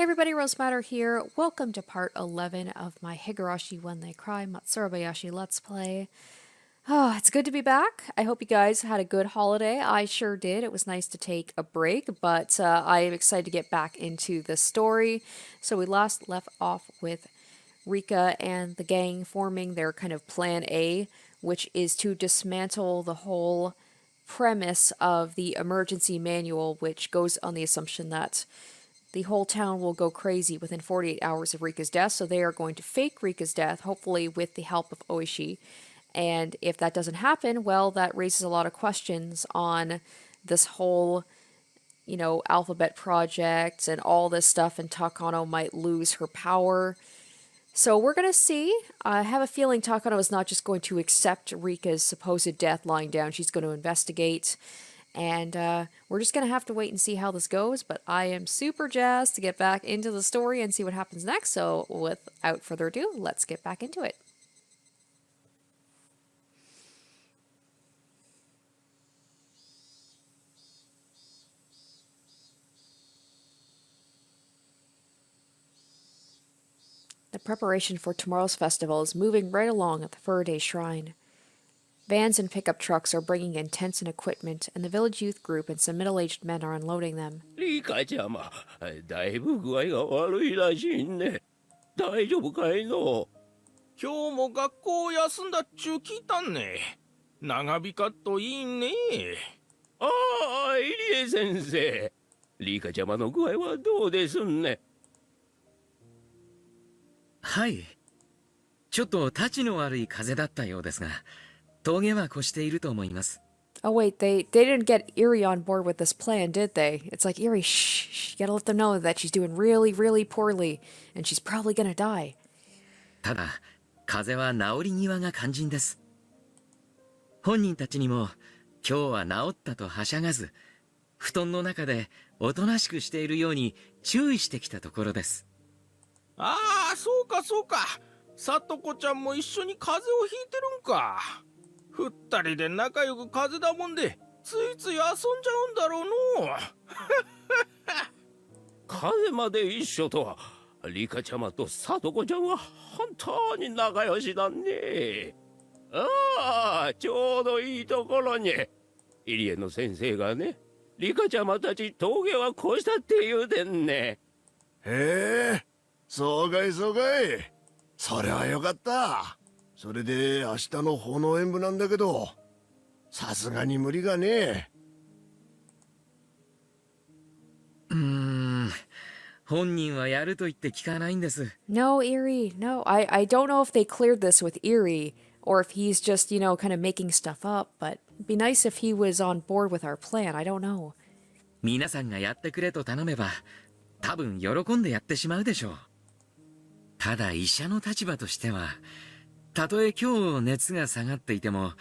Everybody, Rose Matter here. Welcome to part 11 of my Higurashi When They Cry Matsuribayashi Let's Play. Oh, it's good to be back. I hope you guys had a good holiday. I sure did. It was nice to take a break, but I am excited to get back into the story. So we last left off with Rika and the gang forming their kind of plan A, which is to dismantle the whole premise of the emergency manual, which goes on the assumption that the whole town will go crazy within 48 hours of Rika's death, so they are going to fake Rika's death, hopefully with the help of Oishi. And if that doesn't happen, well, that raises a lot of questions on this whole, alphabet project and all this stuff, and Takano might lose her power. So we're going to see. I have a feeling Takano is not just going to accept Rika's supposed death lying down. She's going to investigate. And we're just going to have to wait and see how this goes, but I am super jazzed to get back into the story and see what happens next, so without further ado, let's get back into it. The preparation for tomorrow's festival is moving right along at the Furaday Shrine. Vans and pickup trucks are bringing in tents and equipment, and the village youth group and some middle-aged men are unloading them. Rika-chama, だいぶ具合が悪いらしいね。大丈夫かいの？今日も学校休んだっちゅう聞いたんね。長引かっといいね。ああ、入江先生。リカちゃまの具合はどうですんね？はい。ちょっとたちの悪い風邪だったようですが、峠は越していると思います。Oh wait, they didn't get Eri on board with this plan, did they? It's like, Eri, shh, you gotta let them know that she's doing really, really poorly, and she's probably gonna die. ただ、風邪は治り際が肝心です。本人たちにも、今日は治ったとはしゃがず、布団の中でおとなしくしているように注意してきたところです。ああ、そうかそうか。さとこちゃんも一緒に風邪をひいてるんか。二人で仲良く風邪だもんで、ついつい遊んじゃうんだろうの。風まで一緒とは、リカちゃまとサトコちゃんは本当に仲良しだね。ああ、ちょうどいいところに。入江の先生がね、リカちゃまたち峠は越したって言うてんね。へえ、そうかいそうかい。それはよかった。それで明日の炎演舞なんだけど、さすがに無理がねえ。本人はやると言って聞かないんです。No, Eri, no. I don't know if they cleared this with Eri, or if he's just, kind of making stuff up, but it'd be nice if he was on board with our plan. I don't know. 皆さんがやってくれと頼めば、多分喜んでやってしまうでしょう。ただ医者の立場としては、たとえ今日熱が下がっていても、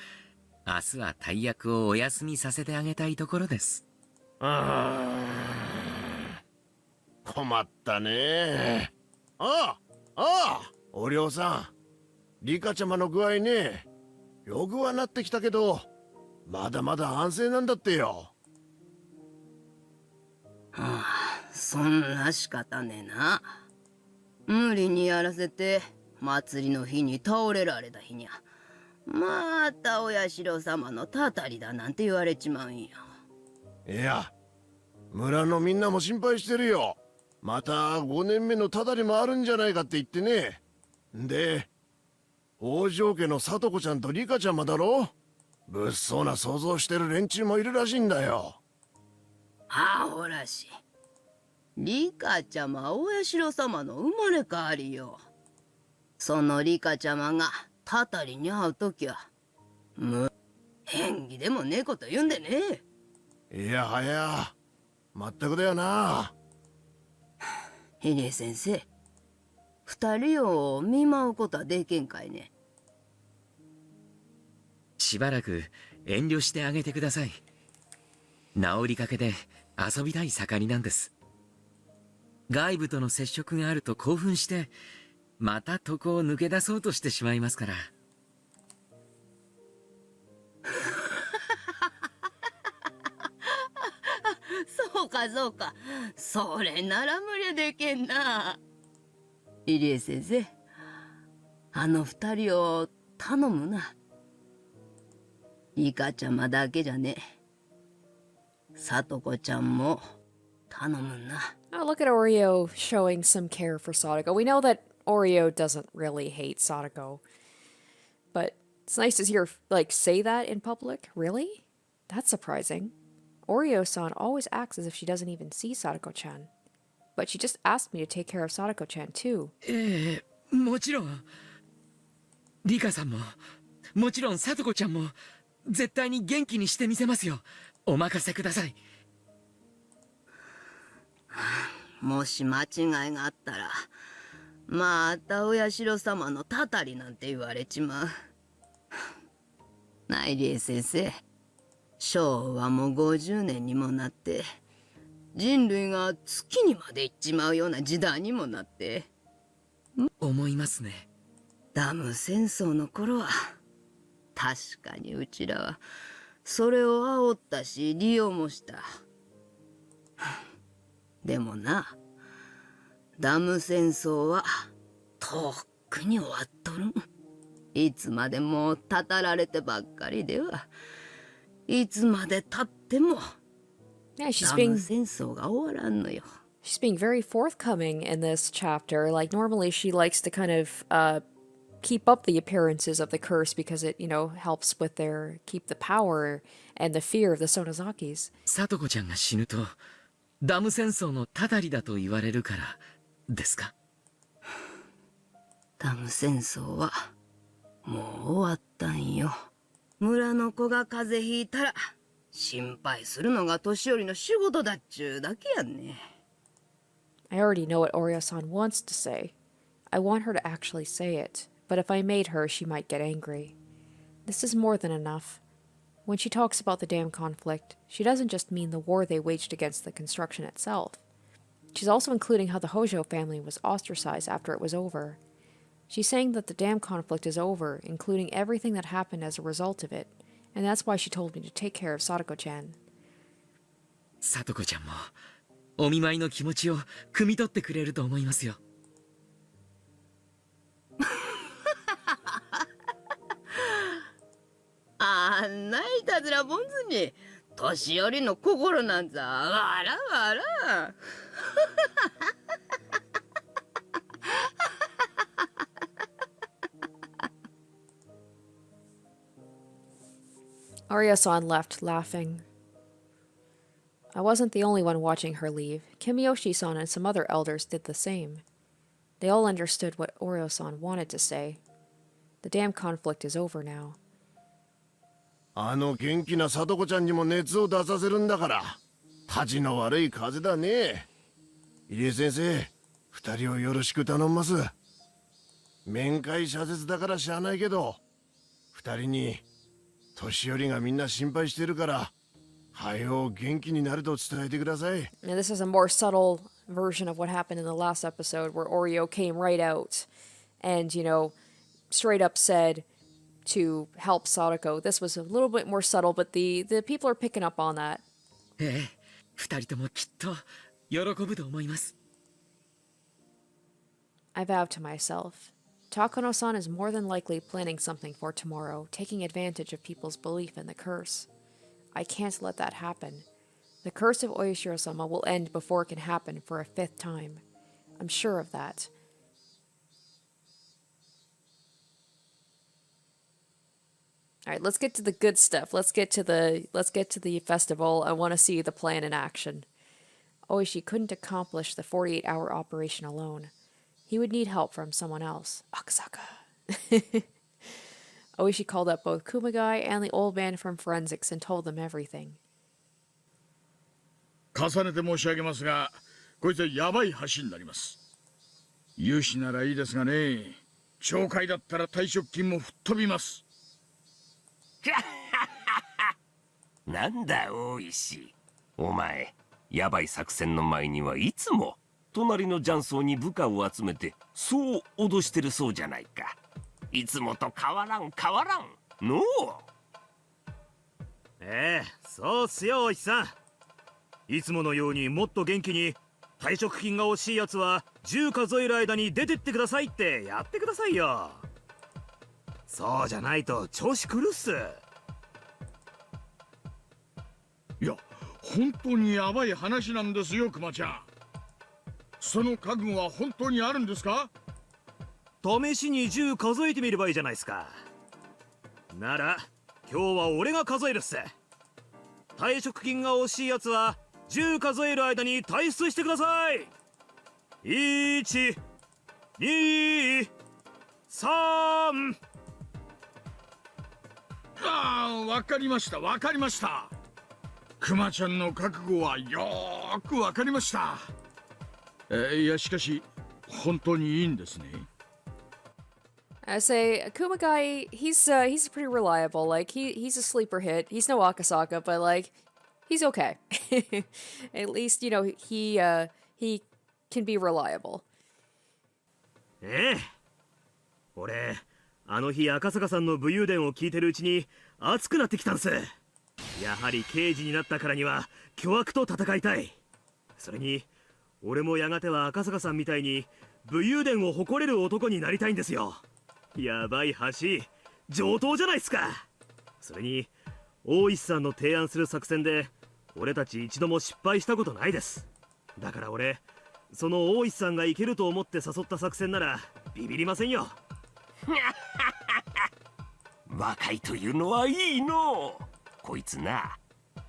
明日は大役をお休みさせてあげたいところです。困ったね。ああ、お涼さん。リカちゃまの具合ね。よくはなってきたけど、まだまだ安静なんだってよ。はあ、そんな仕方ねえな。無理にやらせて、祭りの日に倒れられた日にゃ。またお社様のたたりだなんて言われちまうんよ。いや、村のみんなも心配してるよ。また5年目のたたりもあるんじゃないかって言ってね。で、王城家の里子ちゃんとリカちゃまだろ？物騒な想像してる連中もいるらしいんだよ。アホらしい。リカちゃまはお社様の生まれ変わりよ。そのリカちゃまがたたりに会うときは、演技でもねえこと言うんでね。いやはや、まったくだよな。入江先生、二人を見舞うことはできんかいね。しばらく遠慮してあげてください。治りかけで遊びたい盛りなんです。外部との接触があると興奮して、また床を抜け出そうとしてしまいますから。そうかそうか。それなら無理でけんな。入江先生、あの二人を頼むな。リカちゃまだけじゃねえ。さとこちゃんも頼むな。Oh, look at Oreo showing some care for Sadako. We know that Oreo doesn't really hate Sadako, but it's nice to hear like say that in public. Really? That's surprising. Oreo-san always acts as if she doesn't even see Sadako-chan. But she just asked me to take care of Sadako-chan too. もちろんリカさんももちろんさとこちゃんも絶対に元気にしてみせますよ。お任せください。もし間違いがあったら、またお社様のたたりなんて言われちまう。内理恵先生、昭和も50年にもなって、人類が月にまで行っちまうような時代にもなって。思いますね。ダム戦争の頃は、確かにうちらは、それを煽ったし、利用もした。でもな、ダム戦争は、とっくに終わっとるん。いつまでもたたられてばっかりでは、いつまでたっても、Yeah, she's ダ being ム戦争が終わらんのよ。she's being very forthcoming in this chapter. Like normally she likes to kind of keep up the appearances of the curse because it, helps with their keep the power and the fear of the Sonozakis. さとこちゃんが死ぬとダム戦争のたたりだと言われるからですか？ダム戦争はもう終わったんよ。村の子が風邪ひいたら心配するのが年寄りの仕事だっちゅうだけやんね。I already know what Oreo-san wants to say. I want her to actually say it, but if I made her, she might get angry. This is more than enough. When she talks about the dam conflict, she doesn't just mean the war they waged against the construction itself. She's also including how the Hojo family was ostracized after it was over. She's saying that the dam conflict is over, including everything that happened as a result of it, and that's why she told me to take care of Sadako-chan. さとこちゃんもお見舞いの気持ちを汲み取ってくれると思いますよ。あんないたずらぼんずに年寄りの心なんざわらわら。Arya-san left, laughing. I wasn't the only one watching her leave. Kimiyoshi-san and some other elders did the same. They all understood what Oreo-san wanted to say. The dam conflict is over now. あの元気なさとこちゃんにも熱を出させるんだから、たちの悪い風だね。入江先生、二人をよろしく頼みます。面会謝絶だからしゃあないけど、二人に年寄りがみんな心配してるから、はよ元気になると伝えてください。Now, this is a more subtle version of what happened in the last episode where Oreo came right out and, straight up said to help Sadako. This was a little bit more subtle, but the people are picking up on that. ええ、二人ともきっと喜ぶと思います。I vowed to myself. Takano-san is more than likely planning something for tomorrow, taking advantage of people's belief in the curse. I can't let that happen. The curse of Oishiro-sama will end before it can happen for a fifth time. I'm sure of that. All right, let's get to the good stuff. Let's get to the festival. I want to see the plan in action. Oishi couldn't accomplish the 48-hour operation alone. He would need help from someone else. Akasaka. Oishi called up both Kumagai and the old man from forensics and told them everything. 重ねて申し上げますが、こいつはヤバい橋になります。融資ならいいですがね、懲戒だったら退職金も吹っ飛びます。なんだ大石、お前やばい作戦の前にはいつも隣の雀荘に部下を集めてそう脅してるそうじゃないか。いつもと変わらんのう。ええ、そうっすよお石さん。いつものようにもっと元気に退職金が惜しいやつは10数える間に出てってくださいってやってくださいよ。そうじゃないと調子狂うっす。いや本当にヤバい話なんですよ、クマちゃん。その覚悟は本当にあるんですか？試しに10数えてみればいいじゃないですか。なら今日は俺が数えるっす。退職金が惜しいやつは10数える間に退出してください。1、2、3。ああ、わかりましたわかりました。クマちゃんの覚悟はよーくわかりました。いやしかし本当にいいんですね。I say Kumagai, he's pretty reliable. Like he's a sleeper hit. He's no Akasaka, but like he's okay. At least you know he can be reliable. ええ、俺あの日赤坂さんの武勇伝を聞いてるうちに熱くなってきたんす。やはり刑事になったからには巨悪と戦いたい。それに俺もやがては赤坂さんみたいに武勇伝を誇れる男になりたいんですよ。やばい橋上等じゃないっすか。それに大石さんの提案する作戦で俺たち一度も失敗したことないです。だから俺その大石さんがいけると思って誘った作戦ならビビりませんよ。若いというのはいいの。こいつな、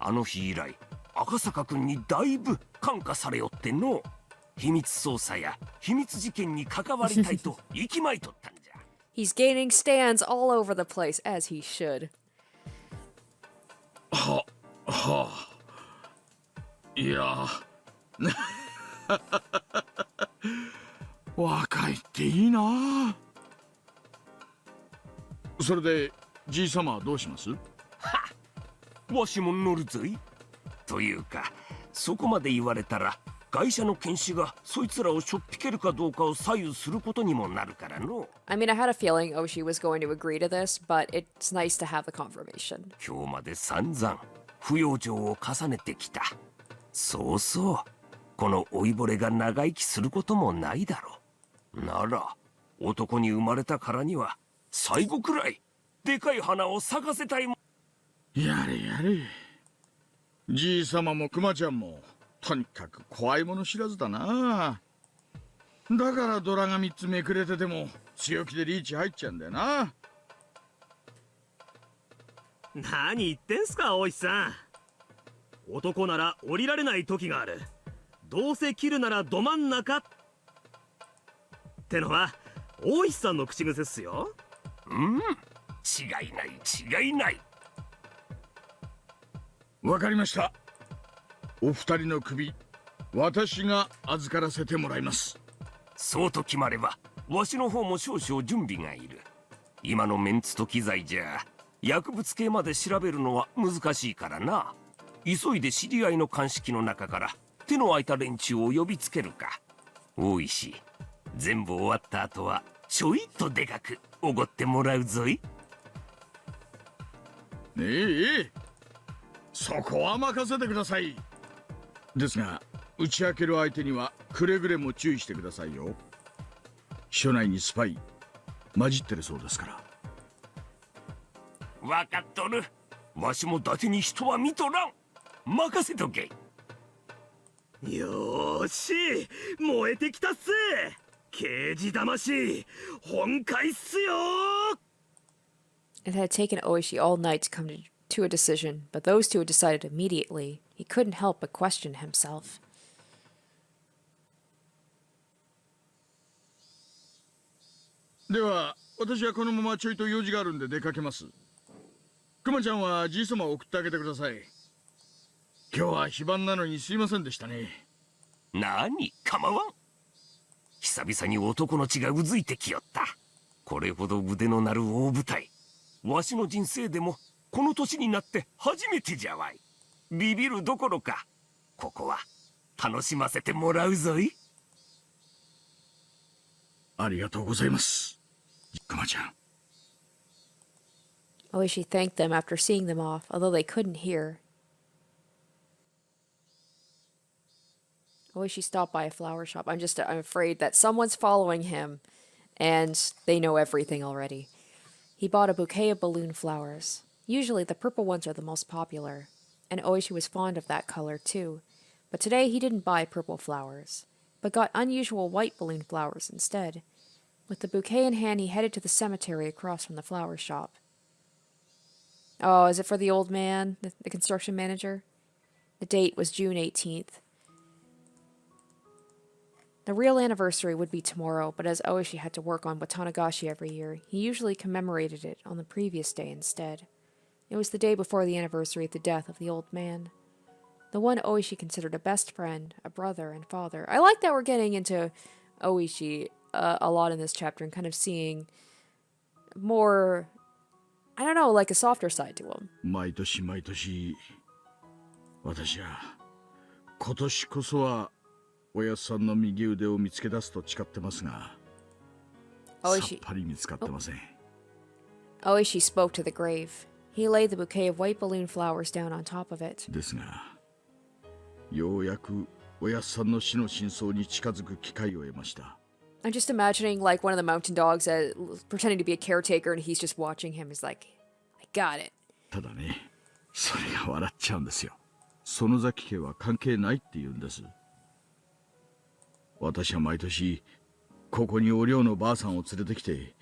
あの日以来赤坂君にだいぶ感化されよっての。秘密捜査や秘密事件に関わりたいと息巻いとったんじゃ。He's gaining stands all over the place, as he should. いや若いっていいな。それでじいさまはどうします？わしも乗るぞい。というかそこまで言われたら会社の検視がそいつらをしょっぴけるかどうかを左右することにもなるからの。I mean, I had a feeling Oishi was going to agree to this, but it's nice to have the confirmation. 今日まで散々不養生を重ねてきた。そうそう、この老いぼれが長生きすることもないだろう。なら男に生まれたからには最後くらいでかい花を咲かせたいもん。やれやれ。じいさまもクマちゃんもとにかく怖いもの知らずだな。だからドラが3つめくれてても強気でリーチ入っちゃうんだよな。何言ってんすか大石さん。男なら降りられない時がある。どうせ切るならど真ん中ってのは大石さんの口癖っすよ。うん、違いない違いない。わかりました。お二人の首私が預からせてもらいます。そうと決まればわしの方も少々準備がいる。今のメンツと機材じゃ薬物系まで調べるのは難しいからな。急いで知り合いの鑑識の中から手の空いた連中を呼びつけるか。大石、全部終わった後はちょいとでかくおごってもらうぞい。ええ、そこは任せてください。ですが打ち明ける相手にはくれぐれも注意してくださいよ。署内にスパイ混じってるそうですから。分かっとる。わしも伊達に人は見とらん。任せとけ。よーし燃えてきたっす。刑事魂本開っすよ。 It had taken Oishi all night to come to a decision, but those two had decided immediately. He couldn't help but question himself. では私はこのままちょいと用事があるんで出かけます。クマちゃんはじいさまを送ってあげてください。今日は非番なのにすいませんでしたね。何、構わん。久々に男の血がうずいてきよった。これほど腕の鳴る大舞台、わしの人生でもこの年になって初めてじゃわい。ビビるどころかここは楽しませてもらうぞい。ありがとうございます、クマちゃん。 Oishi thanked them after seeing them off, although they couldn't hear. Oishi stopped by a flower shop. I'm afraid that someone's following him and they know everything already. He bought a bouquet of balloon flowers. Usually the purple ones are the most popular, and Oishi was fond of that color too. But today he didn't buy purple flowers, but got unusual white balloon flowers instead. With the bouquet in hand, he headed to the cemetery across from the flower shop. Oh, is it for the old man, the construction manager? The date was June 18th. The real anniversary would be tomorrow, but as Oishi had to work on Watanagashi every year, he usually commemorated it on the previous day instead. It was the day before the anniversary of the death of the old man. The one Oishi considered a best friend, a brother, and father. I like that we're getting into Oishi a lot in this chapter and kind of seeing more, I don't know, like a softer side to him. 毎年毎年私は今年こそはおやっさんの右腕を見つけ出すと誓ってますが、さっぱり見つかってません。Oishi spoke to the grave. He laid the bouquet of white balloon flowers down on top of it. ですが、ようやくおやっさんの死の真相に近づく機会を得ました。I'm just imagining like one of the mountain dogs pretending to be a caretaker and he's just watching him. He's like, I got it. ただね、それが笑っちゃうんですよ。園崎家は関係ないって言うんです。私は毎年ここにお寮のばあさんを連れてきて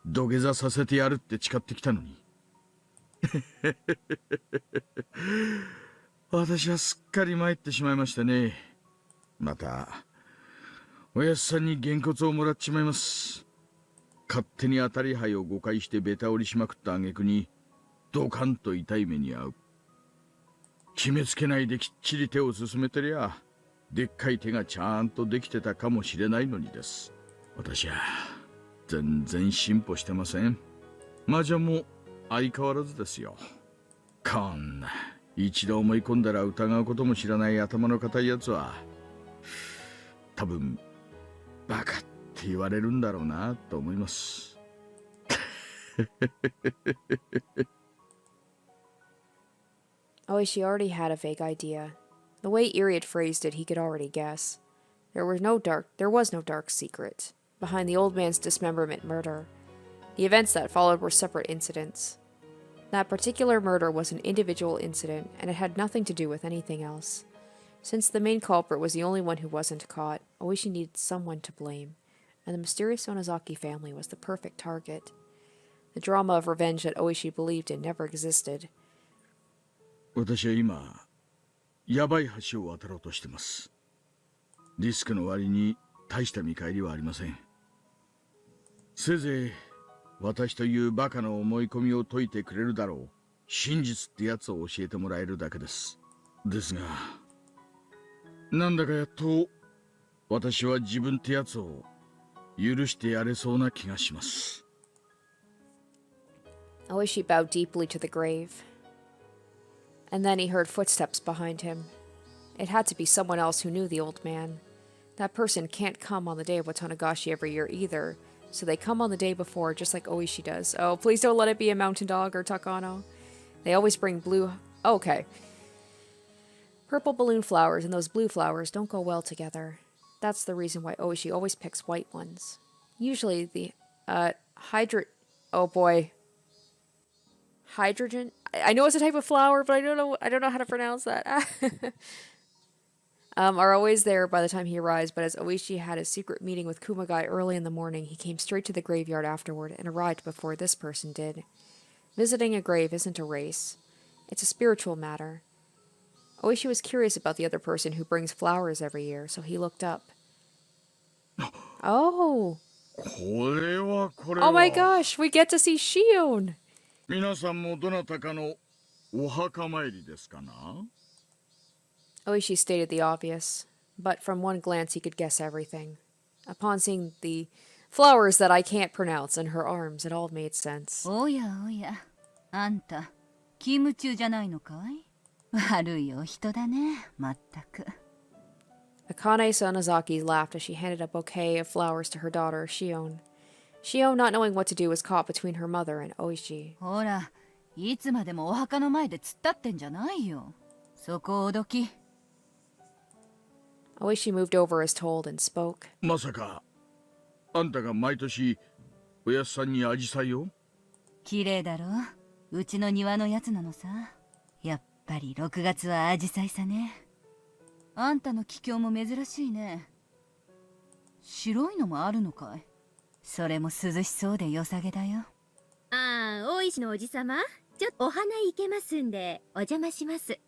土下座させてやるって誓ってきたのに私はすっかり参ってしまいましてね。またおやっさんにげんこつをもらっちまいます。勝手に当たり牌を誤解してベタ折りしまくった挙句にドカンと痛い目に遭う。決めつけないできっちり手を進めてりゃでっかい手がちゃんとできてたかもしれないのにです。私は全然進歩してません。麻雀も相変わらずですよ。こんな一度思い込んだら疑うことも知らない頭の固いやつは多分バカって言われるんだろうなと思います。Oishi already had a vague idea. The way Eerie had phrased it, he could already guess. There was no dark secret behind the old man's dismemberment murder. The events that followed were separate incidents. That particular murder was an individual incident, and it had nothing to do with anything else. Since the main culprit was the only one who wasn't caught, Oishi needed someone to blame, and the mysterious Onozaki family was the perfect target. The drama of revenge that Oishi believed in never existed. 私は今やばい橋を渡ろうとしてます。リスクの割に大した見返りはありません。せいぜい私というバカの思い込みを解いてくれるだろう真実ってやつを教えてもらえるだけです。ですがなんだかやっと私は自分ってやつを許してやれそうな気がします。Oishi bowed deeply to the grave. And then he heard footsteps behind him. It had to be someone else who knew the old man. That person can't come on the day of Watanagashi every year either, so they come on the day before just like Oishi does. Oh, please don't let it be a mountain dog or Takano. They always bring blue... Oh, okay. Purple balloon flowers and those blue flowers don't go well together. That's the reason why Oishi always picks white ones. Usually the, Oh boy. Hydrogen? I know it's a type of flower, but I don't know how to pronounce that. Are always there by the time he arrives, but as Oishi had a secret meeting with Kumagai early in the morning, he came straight to the graveyard afterward and arrived before this person did. Visiting a grave isn't a race. It's a spiritual matter. Oishi was curious about the other person who brings flowers every year, so he looked up. Oh! Oh my gosh, we get to see Shion! 皆さんもどなたかのお墓参りですかな? Oishi stated the obvious, but from one glance he could guess everything. Upon seeing the flowers that I can't pronounce in her arms, it all made sense. おやおや、あんた、勤務中じゃないのかい? 悪いお人だね、まったく。Akane Sonozaki laughed as she handed a bouquet of flowers to her daughter, Shion. Shion, not knowing what to do, was caught between her mother and Oishi. ほら、いつまでもお墓の前で突っ立ってんじゃないよ。そこをおどき。Oishi moved over as told and spoke. まさかあんたが毎年おやっさんにアジサイを？綺麗だろ？うちの庭のやつなのさ。やっぱり6月はアジサイさね。あんたの気境も珍しいね。白いのもあるのかい？それも涼しそうで良さげだよ。ああ、大石のおじさま、ちょっとお花いけますんでお邪魔します。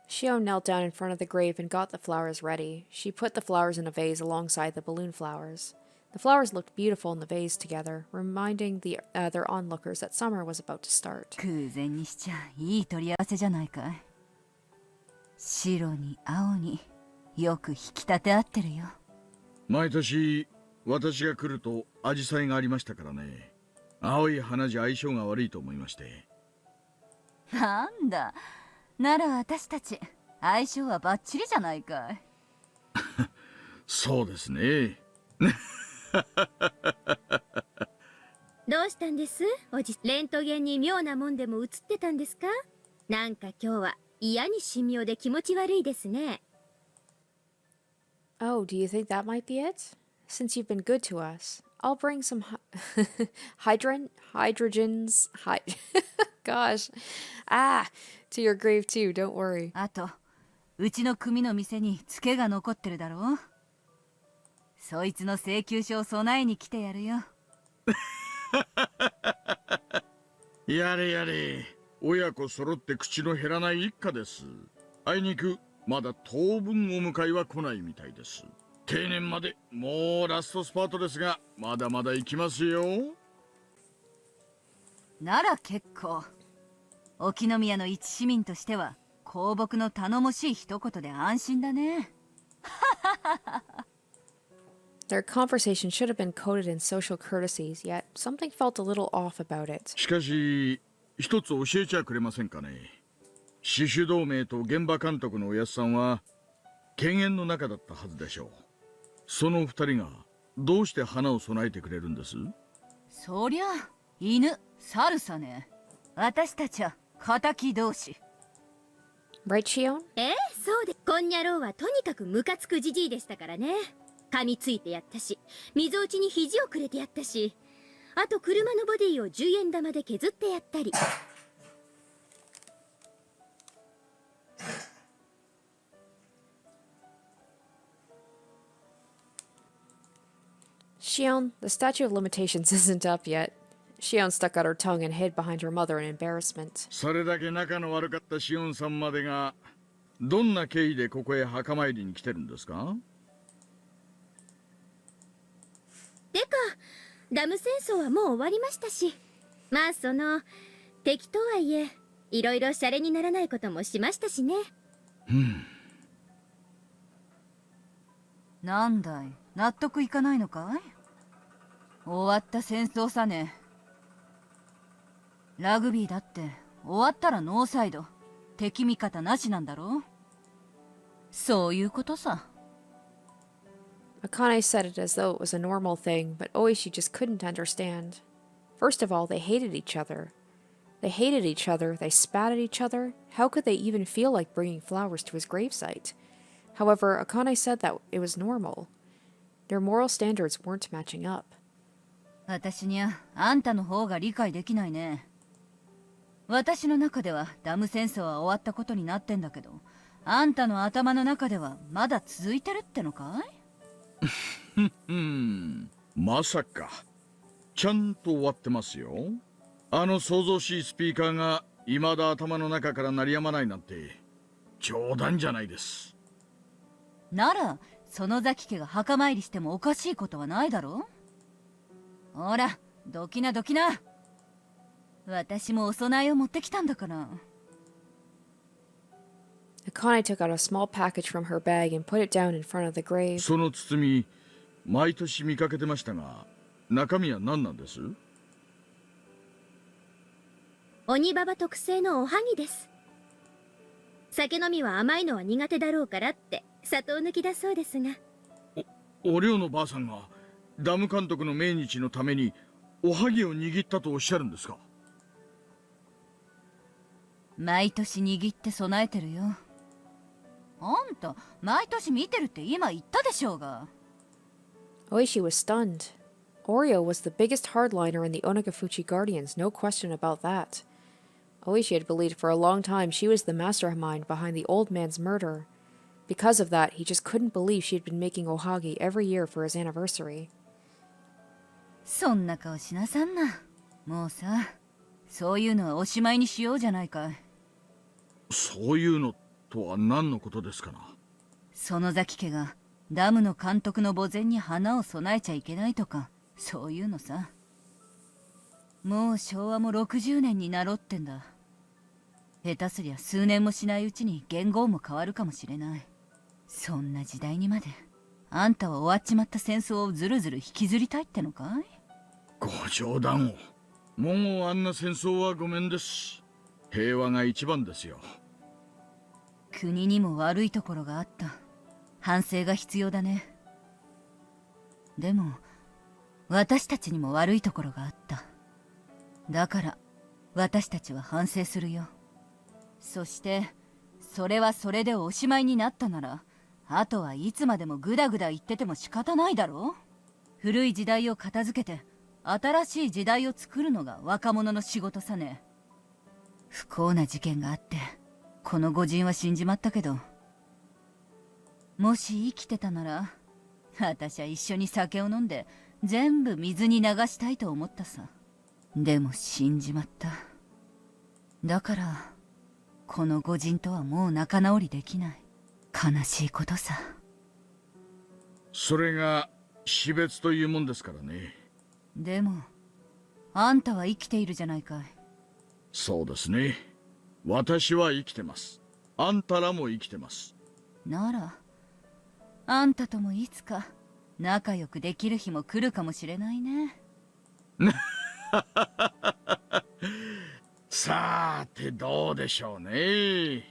Shion knelt down in front of the grave and got the flowers ready. She put the flowers in a vase alongside the balloon flowers. The flowers looked beautiful in the vase together, reminding the other onlookers that summer was about to start. 空前にしちゃいい取り合わせじゃないかい。白に青によく引き立て合ってるよ。毎年私が来るとアジサイがありましたからね。青い花じゃ相性が悪いと思いまして。なんだ、なら私たち相性はバッチリじゃないかい。そうですね。どうしたんです？おじ、レントゲンに妙なもんでも映ってたんですか？なんか今日は嫌に神妙で気持ち悪いですね。 Oh, do you think that might be it? Since you've been good to us, I'll bring some hydrogens, gosh, to your grave too, don't worry. あと、うちの組の店にツケが残ってるだろう。そいつの請求書を備えに来てやるよ。やれやれ、親子揃って口の減らない一家です。あいにくまだ当分お迎えは来ないみたいです。定年までもうラストスパートですが、まだまだ行きますよ。なら結構。沖宮の一市民としては公僕の頼もしい一言で安心だね。Their conversation should have been coded in social courtesies, yet something felt a little off about it. しかし一つ教えちゃくれませんかね。死守同盟と現場監督のおやっさんは犬猿の仲だったはずでしょう。その二人がどうして花を備えてくれるんです？そりゃ犬猿さね。私たちは敵同士。 Right, Shion? そうで、こんにゃろうはとにかくムカつくじじいでしたからね。噛みついてやったし、溝落ちに肘をくれてやったし、あと車のボディを10円玉で削ってやったり。Shion, the statute of limitations isn't up yet. Shion stuck out her tongue and hid behind her mother in embarrassment. それだけ仲の悪かったシオンさんまでがどんな経緯でここへ墓参りに来てるんですか？てか、ダム戦争はもう終わりましたし、まあ敵とはいえ、いろいろシャレにならないこともしましたしね。なんだい、納得いかないのかい？終わった戦争さね。ラグビーだって終わったらノーサイド、敵味方なしなんだろう。そういうことさ。Akane said it as though it was a normal thing, but Oishi just couldn't understand. First of all, they hated each other. They hated each other, they spat at each other. How could they even feel like bringing flowers to his gravesite? However, Akane said that it was normal. Their moral standards weren't matching up. 私にゃあんたの方が理解できないね。私の中ではダム戦争は終わったことになってんだけど、あんたの頭の中ではまだ続いてるってのかい？まさかちゃんと終わってますよ。あの騒々しいスピーカーが未だ頭の中から鳴りやまないなんて冗談じゃないです。なら園崎家が墓参りしてもおかしいことはないだろう。ほら、どきなどきな。私もお供えを持ってきたんだから。Akane took out a small package from her bag and put it down in front of the grave. その包み毎年見かけてましたが、中身は何なんです？鬼ババ特製のおはぎです。酒飲みは甘いのは苦手だろうからって砂糖抜きだそうですが。お寮のばあさんがダム監督の命日のためにおはぎを握ったとおっしゃるんですか？毎年握って備えてるよ。あんた毎年見てるって今言ったでしょうが。 Oishi was stunned. Oreo was the biggest hardliner in the Onagafuchi Guardians, no question about that. Oishi had believed for a long time she was the mastermind behind the old man's murder. Because of that, he just couldn't believe she had been making ohagi every year for his anniversary. そんな顔しなさんな。もうさ、そういうのはおしまいにしようじゃないかい。そういうのとは何のことですかな。園崎家がダムの監督の墓前に花を供えちゃいけないとか、そういうのさ。もう昭和も60年になろってんだ。下手すりゃ数年もしないうちに元号も変わるかもしれない。そんな時代にまであんたは終わっちまった戦争をずるずる引きずりたいってのかい？ご冗談を。もうあんな戦争はごめんです。平和が一番ですよ。国にも悪いところがあった。反省が必要だね。でも私たちにも悪いところがあった。だから私たちは反省するよ。そしてそれはそれでおしまいになったなら、あとはいつまでもグダグダ言ってても仕方ないだろう。古い時代を片付けて新しい時代を作るのが若者の仕事さね。不幸な事件があってこの御人は死んじまったけど、もし生きてたなら私は一緒に酒を飲んで全部水に流したいと思ったさ。でも死んじまった。だからこの御人とはもう仲直りできない。悲しいことさ。それが死別というもんですからね。でもあんたは生きているじゃないかい。そうですね。私は生きてます。あんたらも生きてます。ならあんたともいつか仲良くできる日も来るかもしれないね。さーてどうでしょうね。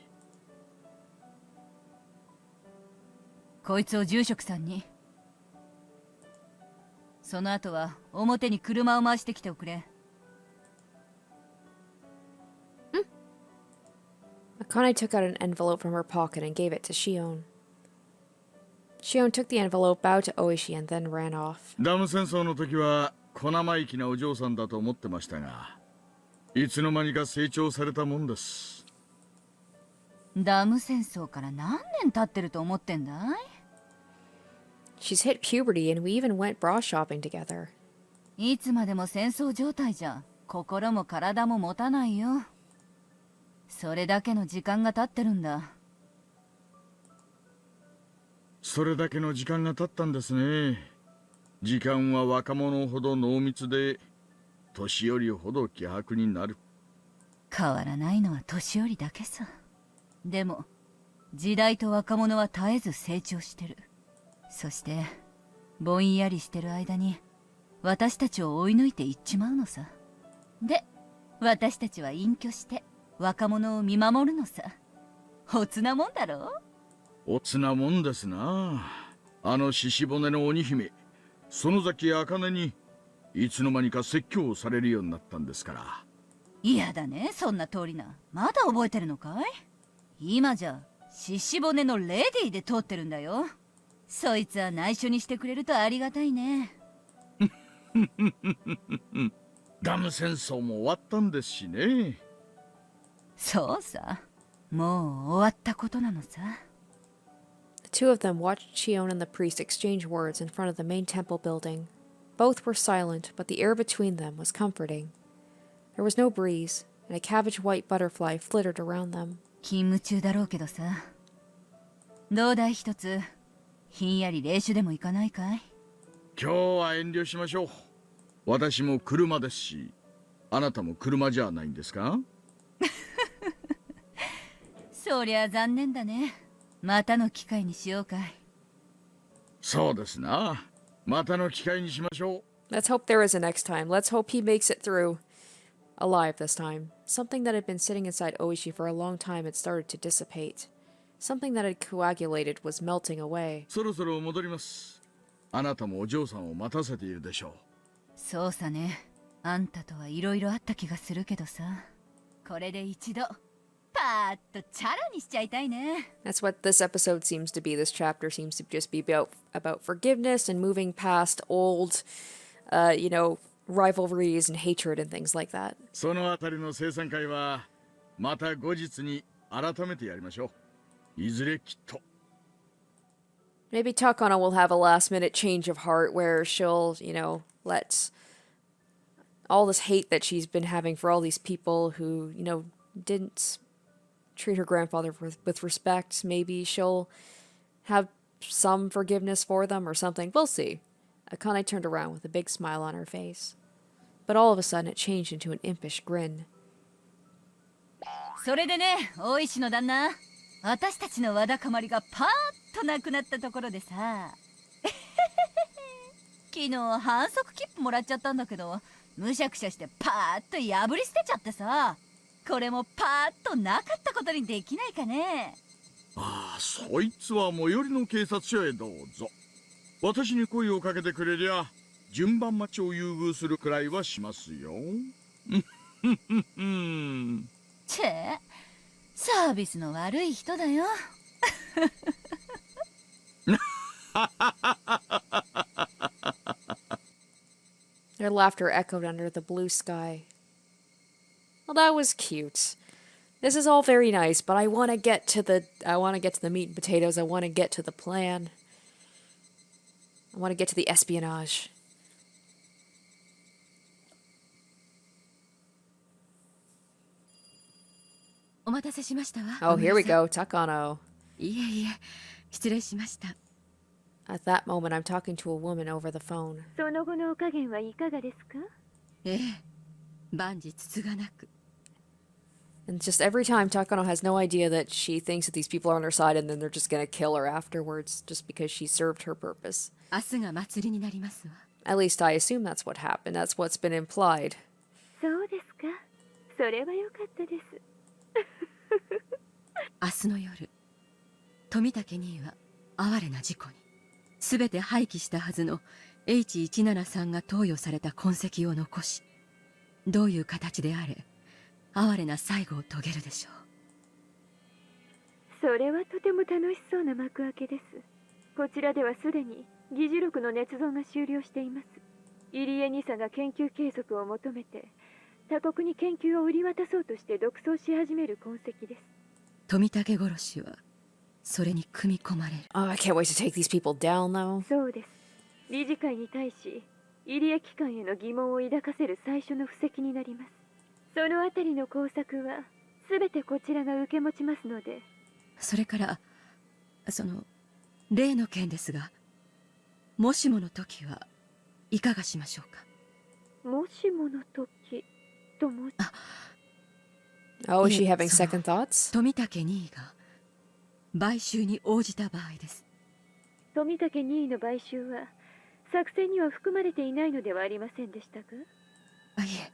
こいつを住職さんに。その後は表に車を回してきておくれ。Akane took out an envelope from her pocket and gave it to Shion. Shion took the envelope, bowed to Oishi, and then ran off. ダム戦争の時は小生意気なお嬢さんだと思ってましたが、いつの間にか成長されたもんです。ダム戦争から何年経ってると思ってんだい？ She's hit puberty and we even went bra shopping together. いつまでも戦争状態じゃ心も体も持たないよ。それだけの時間が経ってるんだ。それだけの時間が経ったんですね。時間は若者ほど濃密で、年寄りほど希薄になる。変わらないのは年寄りだけさ。でも時代と若者は絶えず成長してる。そしてぼんやりしてる間に私たちを追い抜いていっちまうのさ。で私たちは隠居して若者を見守るのさ。おつなもんだろ。おつなもんですな。あの獅子骨の鬼姫園崎茜にいつの間にか説教をされるようになったんですから。嫌だね、そんな通りな。まだ覚えてるのかい？今じゃ獅子骨のレディーで通ってるんだよ。そいつは内緒にしてくれるとありがたいね。ダム戦争も終わったんですしね。そうさ、もう終わったことなのさ。The two of them watched Shion and the priest exchange words in front of the main temple building. Both were silent, but the air between them was comforting. There was no breeze, and a cabbage-white butterfly flittered around them. 勤務中だろうけどさ。どうだい一つ、ひんやり冷酒でも行かないかい？今日は遠慮しましょう。私も車ですし、あなたも車じゃないんですか？そりゃ残念だね。またの機会にしようかい。そうですな。またの機会にしましょう。 Let's hope there is a next time. Let's hope he makes it through alive this time. Something that had been sitting inside Oishi for a long time had started to dissipate. Something that had coagulated was melting away. そろそろ戻ります。あなたもお嬢さんを待たせているでしょう。そうさね。あんたとはいろいろあった気がするけどさ。これで一度パーッとチャラにしちゃいたいね。 That's what this episode seems to be. This chapter seems to just be about forgiveness and moving past old, rivalries and hatred and things like that. そのあたりの生産会はまた後日に改めてやりましょう。いずれきっと。 Maybe Takano will have a last-minute change of heart where she'll, let all this hate that she's been having for all these people who, didn't treat her grandfather with respect. Maybe she'll have some forgiveness for them or something. We'll see. Akane turned around with a big smile on her face. But all of a sudden it changed into an impish grin. それでね、大石の旦那、私たちのわだかまりがパーッとなくなったところでさ。昨日反則切符もらっちゃったんだけど、むしゃくしゃしてパーッと破り捨てちゃってさ。これもパーッとなかったことにできないかね。ああ、そいつは最寄りの警察署へどうぞ。私に声をかけてくれりゃ順番待ちを優遇するくらいはしますよ。チェ、サービスの悪い人だよ。Their laughter echoed under the blue sky. Well, that was cute. This is all very nice, but I want to get to the meat and potatoes. I want to get to the plan. I want to get to the espionage. Oh, here we go, Takano. いえいえ、失礼しました。 At that moment, I'm talking to a woman over the phone. その後のお加減はいかがですか？ええ、万事つつがなく。 And just every time, Takano has no idea that she thinks that these people are on her side and then they're just gonna kill her afterwards just because she served her purpose. 明日が祭りになりますわ。 At least I assume that's what happened. That's what's been implied. そうですか。それは良かったです。明日の夜、富武兄は哀れな事故に、すべて廃棄したはずの H173 が投与された痕跡を残し、どういう形であれ、哀れな最後を遂げるでしょう。それはとても楽しそうな幕開けです。こちらではすでに議事録の捏造が終了しています。入江二佐が研究継続を求めて、他国に研究を売り渡そうとして独走し始める痕跡です。富武殺しはそれに組み込まれる。Oh, I can't wait to take these people down, though. そうです。理事会に対し、入江機関への疑問を抱かせる最初の布石になります。そのあたりの工作は、すべてこちらが受け持ちますので。それから、その、例の件ですが、もしもの時はいかがしましょうか。もしもの時とも。Oh, is she いえ、 having その second thoughts? 富武兄が買収に応じた場合です。富武任意の買収は作戦には含まれていないのではありませんでしたか？あ、いえ、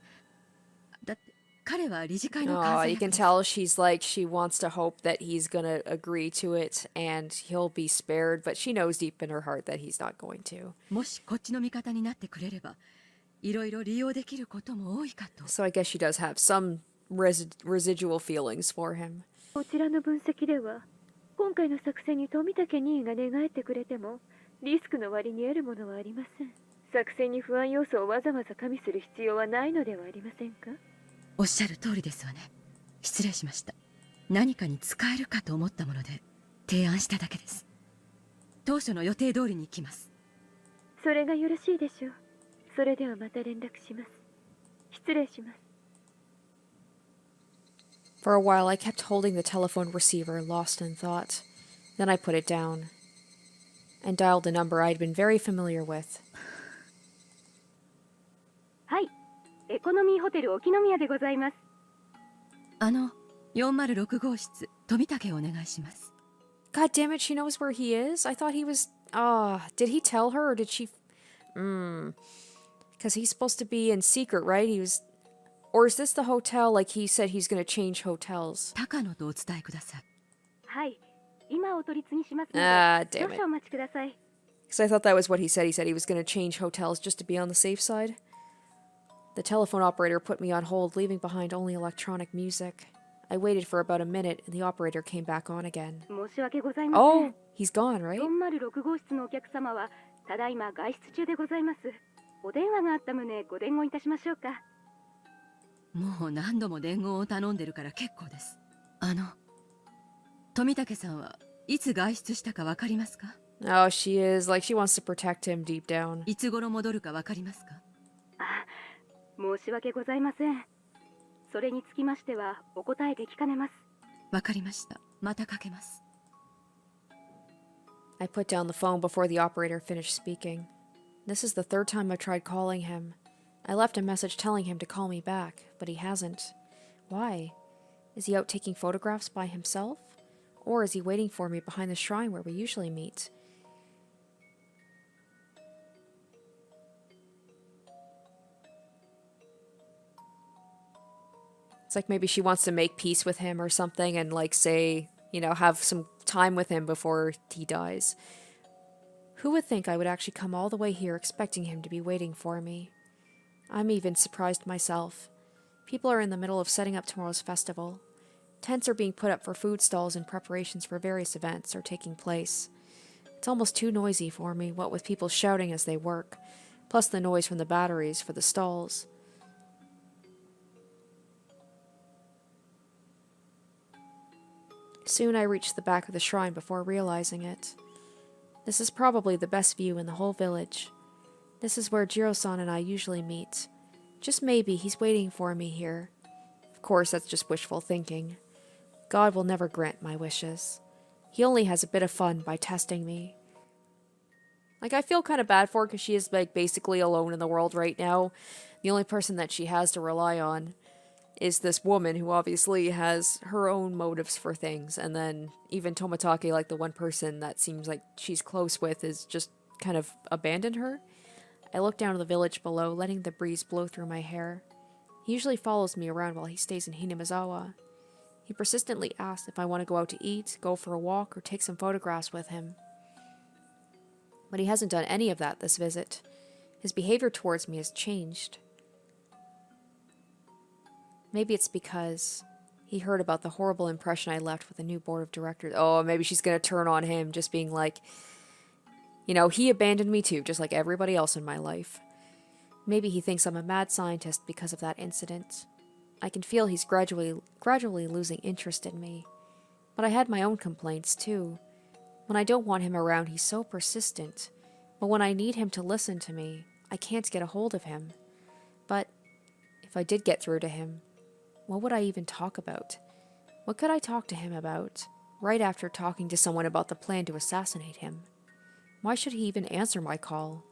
だって彼は理事会の Oh, 監 you 査 can 役です。 tell she's like, she wants to hope that he's gonna agree to it and he'll be spared, but she knows deep in her heart that he's not going to. もしこっちの味方になってくれれば、いろいろ利用できることも多いかと。 So I guess she does have some residual feelings for him. こちらの分析では、今回の作戦に富武任意が寝返ってくれても、リスクの割に得るものはありません。作戦に不安要素をわざわざ加味する必要はないのではありませんか？おっしゃる通りですわね。失礼しました。何かに使えるかと思ったもので提案しただけです。当初の予定通りに行きます。それがよろしいでしょう。それではまた連絡します。失礼します。 For a while, I kept holding the telephone receiver, lost in thought. Then I put it down and dialed a number I'd been very familiar with. はい、エコノミーホテル沖宮でございます。406号室、富武をお願いします。 God damn it, she knows where he is? I thought he was... did he tell her or did she... Because he's supposed to be in secret, right? He was... Or is this the hotel like he said he's going to change hotels? 高野とお伝えください。はい、今お取り次ぎしますので、 damn 少 it. 々お待ちください。 Because I thought that was what he said. He said he was going to change hotels just to be on the safe side. The telephone operator put me on hold, leaving behind only electronic music. I waited for about a minute and the operator came back on again. 申し訳ございません。 Oh, he's gone, right? 406号室のお客様はただいま外出中でございます。お電話があった旨ご伝言いたしましょうか。もう何度も伝言を頼んでるから結構です。富武さんはいつ外出したかわかりますか？ Oh, she is. Like, she wants to protect him deep down. いつ頃戻るかわかりますか？申し訳ございません。それにつきましてはお答えできかねます。わかりました。またかけます。 I put down the phone before the operator finished speaking. This is the third time I've tried calling him. I left a message telling him to call me back, but he hasn't. Why? Is he out taking photographs by himself? Or is he waiting for me behind the shrine where we usually meet? It's like maybe she wants to make peace with him or something and, like, say, you know, have some time with him before he dies. Who would think I would actually come all the way here expecting him to be waiting for me? I'm even surprised myself. People are in the middle of setting up tomorrow's festival. Tents are being put up for food stalls and preparations for various events are taking place. It's almost too noisy for me, what with people shouting as they work, plus the noise from the batteries for the stalls. Soon I reached the back of the shrine before realizing it. This is probably the best view in the whole village. This is where Jiro-san and I usually meet. Just maybe he's waiting for me here. Of course, that's just wishful thinking. God will never grant my wishes. He only has a bit of fun by testing me. Like, I feel kind of bad for her because she is, like, basically alone in the world right now. The only person that she has to rely on is this woman who obviously has her own motives for things, and then even Tomatake, like the one person that seems like she's close with, is just kind of abandoned her. I look down to the village below, letting the breeze blow through my hair. He usually follows me around while he stays in Hinamizawa. He persistently asks if I want to go out to eat, go for a walk, or take some photographs with him. But he hasn't done any of that this visit. His behavior towards me has changed. Maybe it's because he heard about the horrible impression I left with the new board of directors. Oh, maybe she's going to turn on him, just being like, you know, he abandoned me too, just like everybody else in my life. Maybe he thinks I'm a mad scientist because of that incident. I can feel he's gradually losing interest in me. But I had my own complaints too. When I don't want him around, he's so persistent. But when I need him to listen to me, I can't get a hold of him. But if I did get through to him, what would I even talk about? What could I talk to him about, right after talking to someone about the plan to assassinate him? Why should he even answer my call?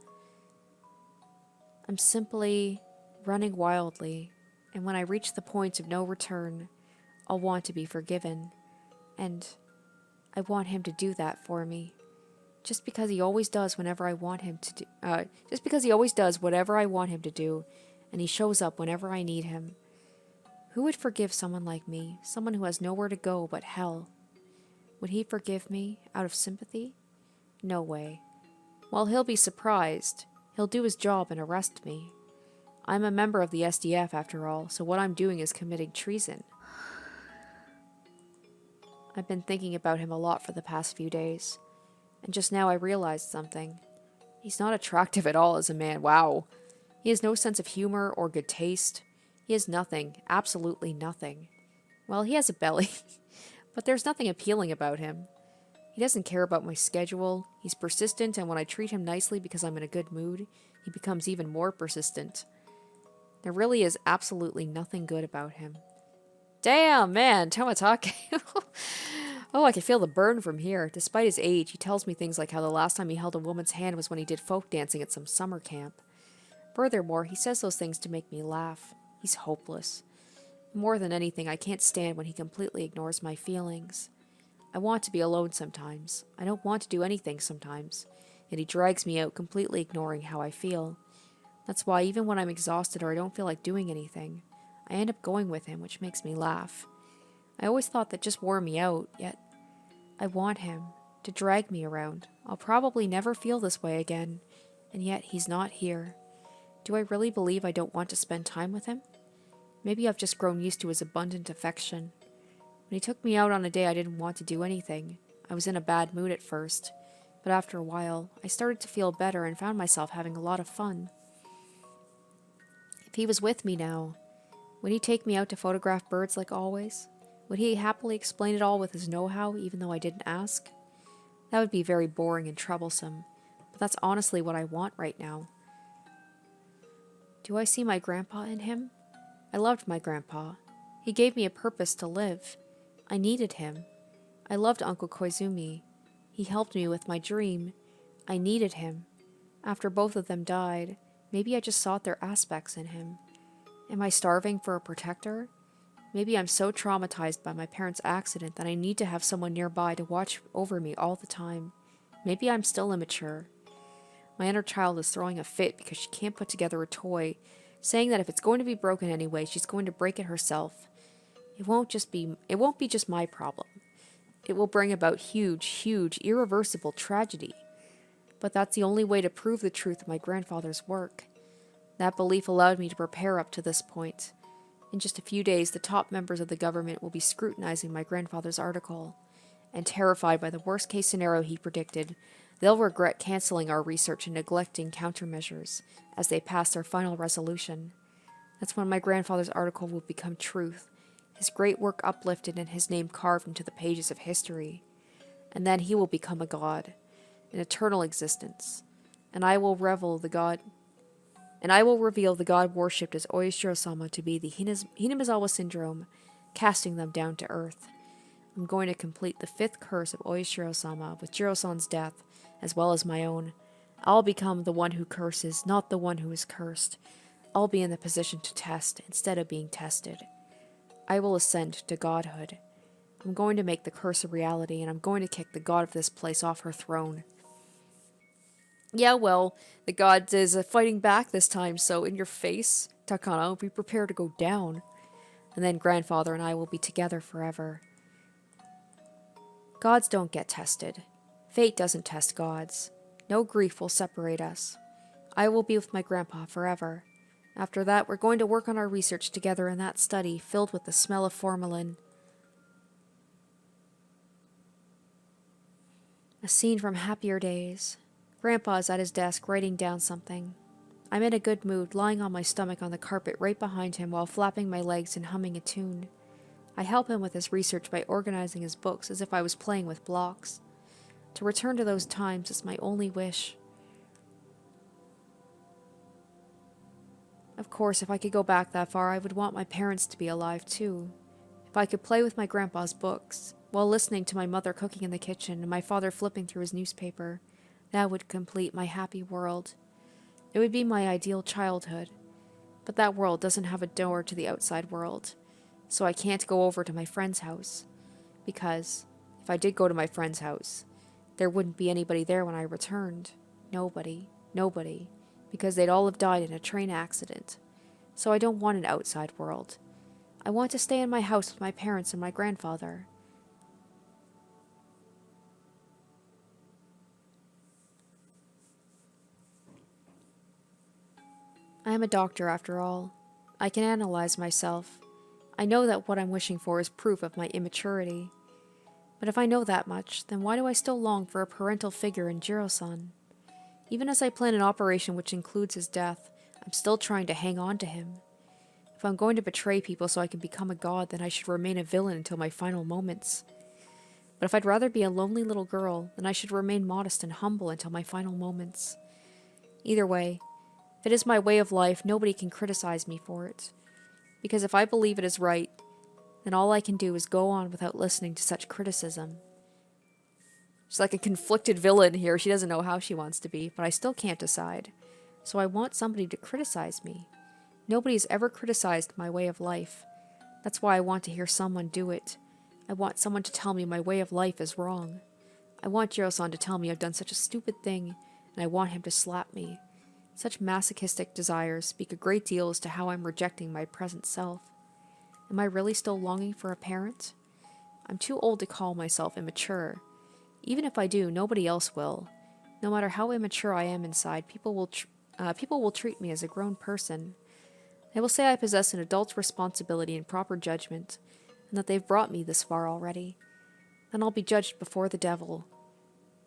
I'm simply running wildly, and when I reach the point of no return, I'll want to be forgiven, and I want him to do that for me. Just because he always does whenever I want him to do, just because he always does whatever I want him to do, and he shows up whenever I need him. Who would forgive someone like me, someone who has nowhere to go but hell? Would he forgive me out of sympathy? No way. While he'll be surprised, he'll do his job and arrest me. I'm a member of the SDF after all, so what I'm doing is committing treason. I've been thinking about him a lot for the past few days, and just now I realized something. He's not attractive at all as a man, wow. He has no sense of humor or good taste. He has nothing, absolutely nothing. Well, he has a belly, but there's nothing appealing about him. He doesn't care about my schedule, he's persistent, and when I treat him nicely because I'm in a good mood, he becomes even more persistent. There really is absolutely nothing good about him. Damn, man, Tomatake. Oh, I can feel the burn from here. Despite his age, he tells me things like how the last time he held a woman's hand was when he did folk dancing at some summer camp. Furthermore, he says those things to make me laugh. He's hopeless. More than anything, I can't stand when he completely ignores my feelings. I want to be alone sometimes. I don't want to do anything sometimes. Yet he drags me out, completely ignoring how I feel. That's why even when I'm exhausted or I don't feel like doing anything, I end up going with him, which makes me laugh. I always thought that just wore me out, yet I want him to drag me around. I'll probably never feel this way again, and yet he's not here. Do I really believe I don't want to spend time with him? Maybe I've just grown used to his abundant affection. When he took me out on a day I didn't want to do anything, I was in a bad mood at first, but after a while, I started to feel better and found myself having a lot of fun. If he was with me now, would he take me out to photograph birds like always? Would he happily explain it all with his know-how, even though I didn't ask? That would be very boring and troublesome, but that's honestly what I want right now. Do I see my grandpa in him? I loved my grandpa. He gave me a purpose to live. I needed him. I loved Uncle Koizumi. He helped me with my dream. I needed him. After both of them died, maybe I just sought their aspects in him. Am I starving for a protector? Maybe I'm so traumatized by my parents' accident that I need to have someone nearby to watch over me all the time. Maybe I'm still immature. My inner child is throwing a fit because she can't put together a toy, saying that if it's going to be broken anyway, she's going to break it herself. It won't be just my problem. It will bring about huge, irreversible tragedy. But that's the only way to prove the truth of my grandfather's work. That belief allowed me to prepare up to this point. In just a few days, the top members of the government will be scrutinizing my grandfather's article, and terrified by the worst-case scenario he predicted, they'll regret canceling our research and neglecting countermeasures as they pass their final resolution. That's when my grandfather's article will become truth, his great work uplifted and his name carved into the pages of history. And then he will become a god, an eternal existence, and I will reveal the god worshipped as Oishi-sama to be the Hinamizawa syndrome, casting them down to earth. I'm going to complete the 5th curse of Oishi-sama with Jiro-san's death, as well as my own. I'll become the one who curses, not the one who is cursed. I'll be in the position to test instead of being tested. I will ascend to godhood. I'm going to make the curse a reality, and I'm going to kick the god of this place off her throne. Yeah, well, the god is fighting back this time, so in your face, Takano, be prepared to go down. And then grandfather and I will be together forever. Gods don't get tested. Fate doesn't test gods. No grief will separate us. I will be with my grandpa forever. After that, we're going to work on our research together in that study filled with the smell of formalin. A scene from happier days. Grandpa is at his desk writing down something. I'm in a good mood, lying on my stomach on the carpet right behind him while flapping my legs and humming a tune. I help him with his research by organizing his books as if I was playing with blocks. To return to those times is my only wish. Of course, if I could go back that far, I would want my parents to be alive too. If I could play with my grandpa's books, while listening to my mother cooking in the kitchen and my father flipping through his newspaper, that would complete my happy world. It would be my ideal childhood. But that world doesn't have a door to the outside world, so I can't go over to my friend's house. Because, if I did go to my friend's house, there wouldn't be anybody there when I returned. Nobody. Because they'd all have died in a train accident. So I don't want an outside world. I want to stay in my house with my parents and my grandfather. I am a doctor after all. I can analyze myself. I know that what I'm wishing for is proof of my immaturity. But if I know that much, then why do I still long for a parental figure in Jiro-san? Even as I plan an operation which includes his death, I'm still trying to hang on to him. If I'm going to betray people so I can become a god, then I should remain a villain until my final moments. But if I'd rather be a lonely little girl, then I should remain modest and humble until my final moments. Either way, if it is my way of life, nobody can criticize me for it. Because if I believe it is right, then all I can do is go on without listening to such criticism. She's like a conflicted villain here. She doesn't know how she wants to be, but I still can't decide. So I want somebody to criticize me. Nobody's ever criticized my way of life. That's why I want to hear someone do it. I want someone to tell me my way of life is wrong. I want Jiro-san to tell me I've done such a stupid thing, and I want him to slap me. Such masochistic desires speak a great deal as to how I'm rejecting my present self. Am I really still longing for a parent? I'm too old to call myself immature. Even if I do, nobody else will. No matter how immature I am inside, people will treat me as a grown person. They will say I possess an adult's responsibility and proper judgment, and that they've brought me this far already. Then I'll be judged before the devil.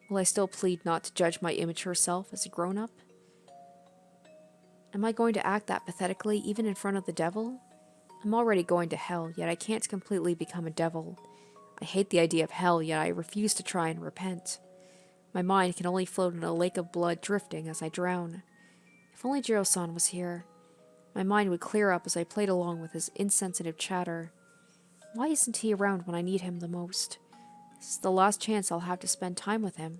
Will I still plead not to judge my immature self as a grown-up? Am I going to act that pathetically even in front of the devil? I'm already going to hell, yet I can't completely become a devil. I hate the idea of hell, yet I refuse to try and repent. My mind can only float in a lake of blood drifting as I drown. If only Jiro-san was here. My mind would clear up as I played along with his insensitive chatter. Why isn't he around when I need him the most? This is the last chance I'll have to spend time with him.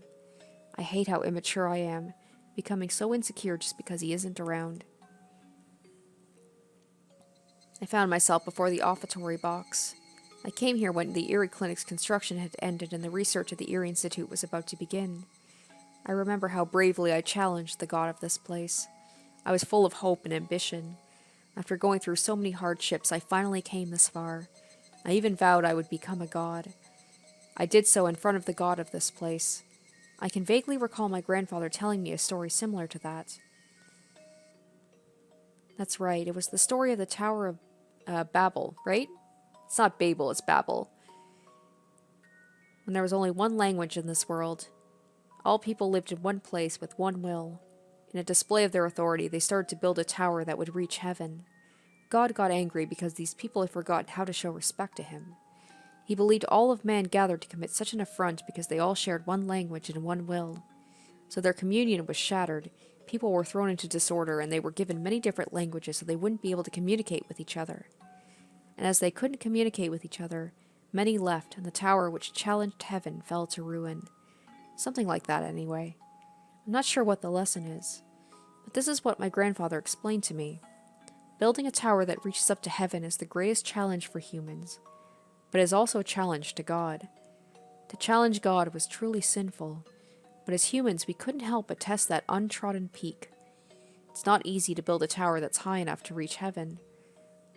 I hate how immature I am, becoming so insecure just because he isn't around. I found myself before the offertory box. I came here when the Erie Clinic's construction had ended and the research at the Erie Institute was about to begin. I remember how bravely I challenged the god of this place. I was full of hope and ambition. After going through so many hardships, I finally came this far. I even vowed I would become a god. I did so in front of the god of this place. I can vaguely recall my grandfather telling me a story similar to that. That's right, it was the story of the Tower of Babel, right? It's not Babel, it's Babel. When there was only one language in this world, all people lived in one place with one will. In a display of their authority, they started to build a tower that would reach heaven. God got angry because these people had forgotten how to show respect to him. He believed all of man gathered to commit such an affront because they all shared one language and one will. So their communion was shattered, people were thrown into disorder, and they were given many different languages so they wouldn't be able to communicate with each other. And as they couldn't communicate with each other, many left, and the tower which challenged heaven fell to ruin. Something like that, anyway. I'm not sure what the lesson is, but this is what my grandfather explained to me. Building a tower that reaches up to heaven is the greatest challenge for humans, but is also a challenge to God. To challenge God was truly sinful, but as humans we couldn't help but test that untrodden peak. It's not easy to build a tower that's high enough to reach heaven.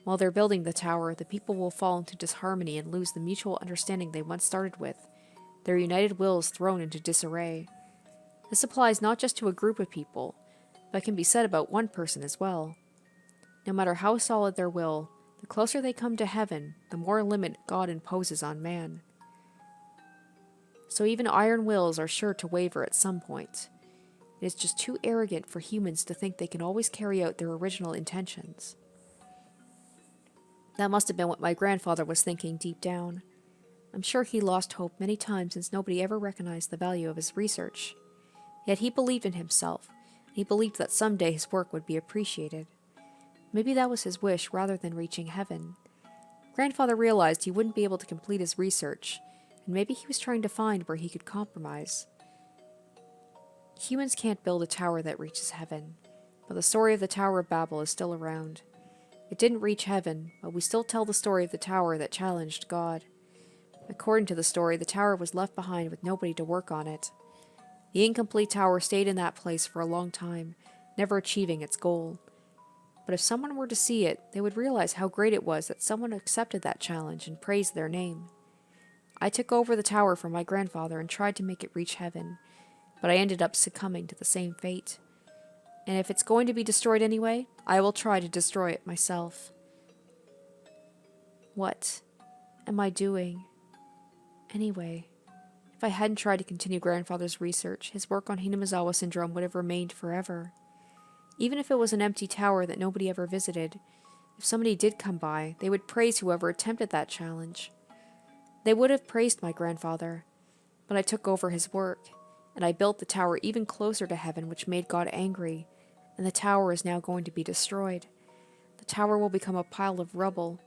While they're building the tower, the people will fall into disharmony and lose the mutual understanding they once started with, their united wills thrown into disarray. This applies not just to a group of people, but can be said about one person as well. No matter how solid their will, the closer they come to heaven, the more limit God imposes on man. So even iron wills are sure to waver at some point. It is just too arrogant for humans to think they can always carry out their original intentions. That must have been what my grandfather was thinking deep down. I'm sure he lost hope many times since nobody ever recognized the value of his research. Yet he believed in himself. He believed that someday his work would be appreciated. Maybe that was his wish rather than reaching heaven. Grandfather realized he wouldn't be able to complete his research, and maybe he was trying to find where he could compromise. Humans can't build a tower that reaches heaven, but the story of the Tower of Babel is still around. It didn't reach heaven, but we still tell the story of the tower that challenged God. According to the story, the tower was left behind with nobody to work on it. The incomplete tower stayed in that place for a long time, never achieving its goal. But if someone were to see it, they would realize how great it was that someone accepted that challenge and praised their name. I took over the tower from my grandfather and tried to make it reach heaven, but I ended up succumbing to the same fate. And if it's going to be destroyed anyway, I will try to destroy it myself. What am I doing? Anyway, if I hadn't tried to continue grandfather's research, his work on Hinamizawa syndrome would have remained forever. Even if it was an empty tower that nobody ever visited, if somebody did come by, they would praise whoever attempted that challenge. They would have praised my grandfather, but I took over his work, and I built the tower even closer to heaven, which made God angry, and the tower is now going to be destroyed. The tower will become a pile of rubble.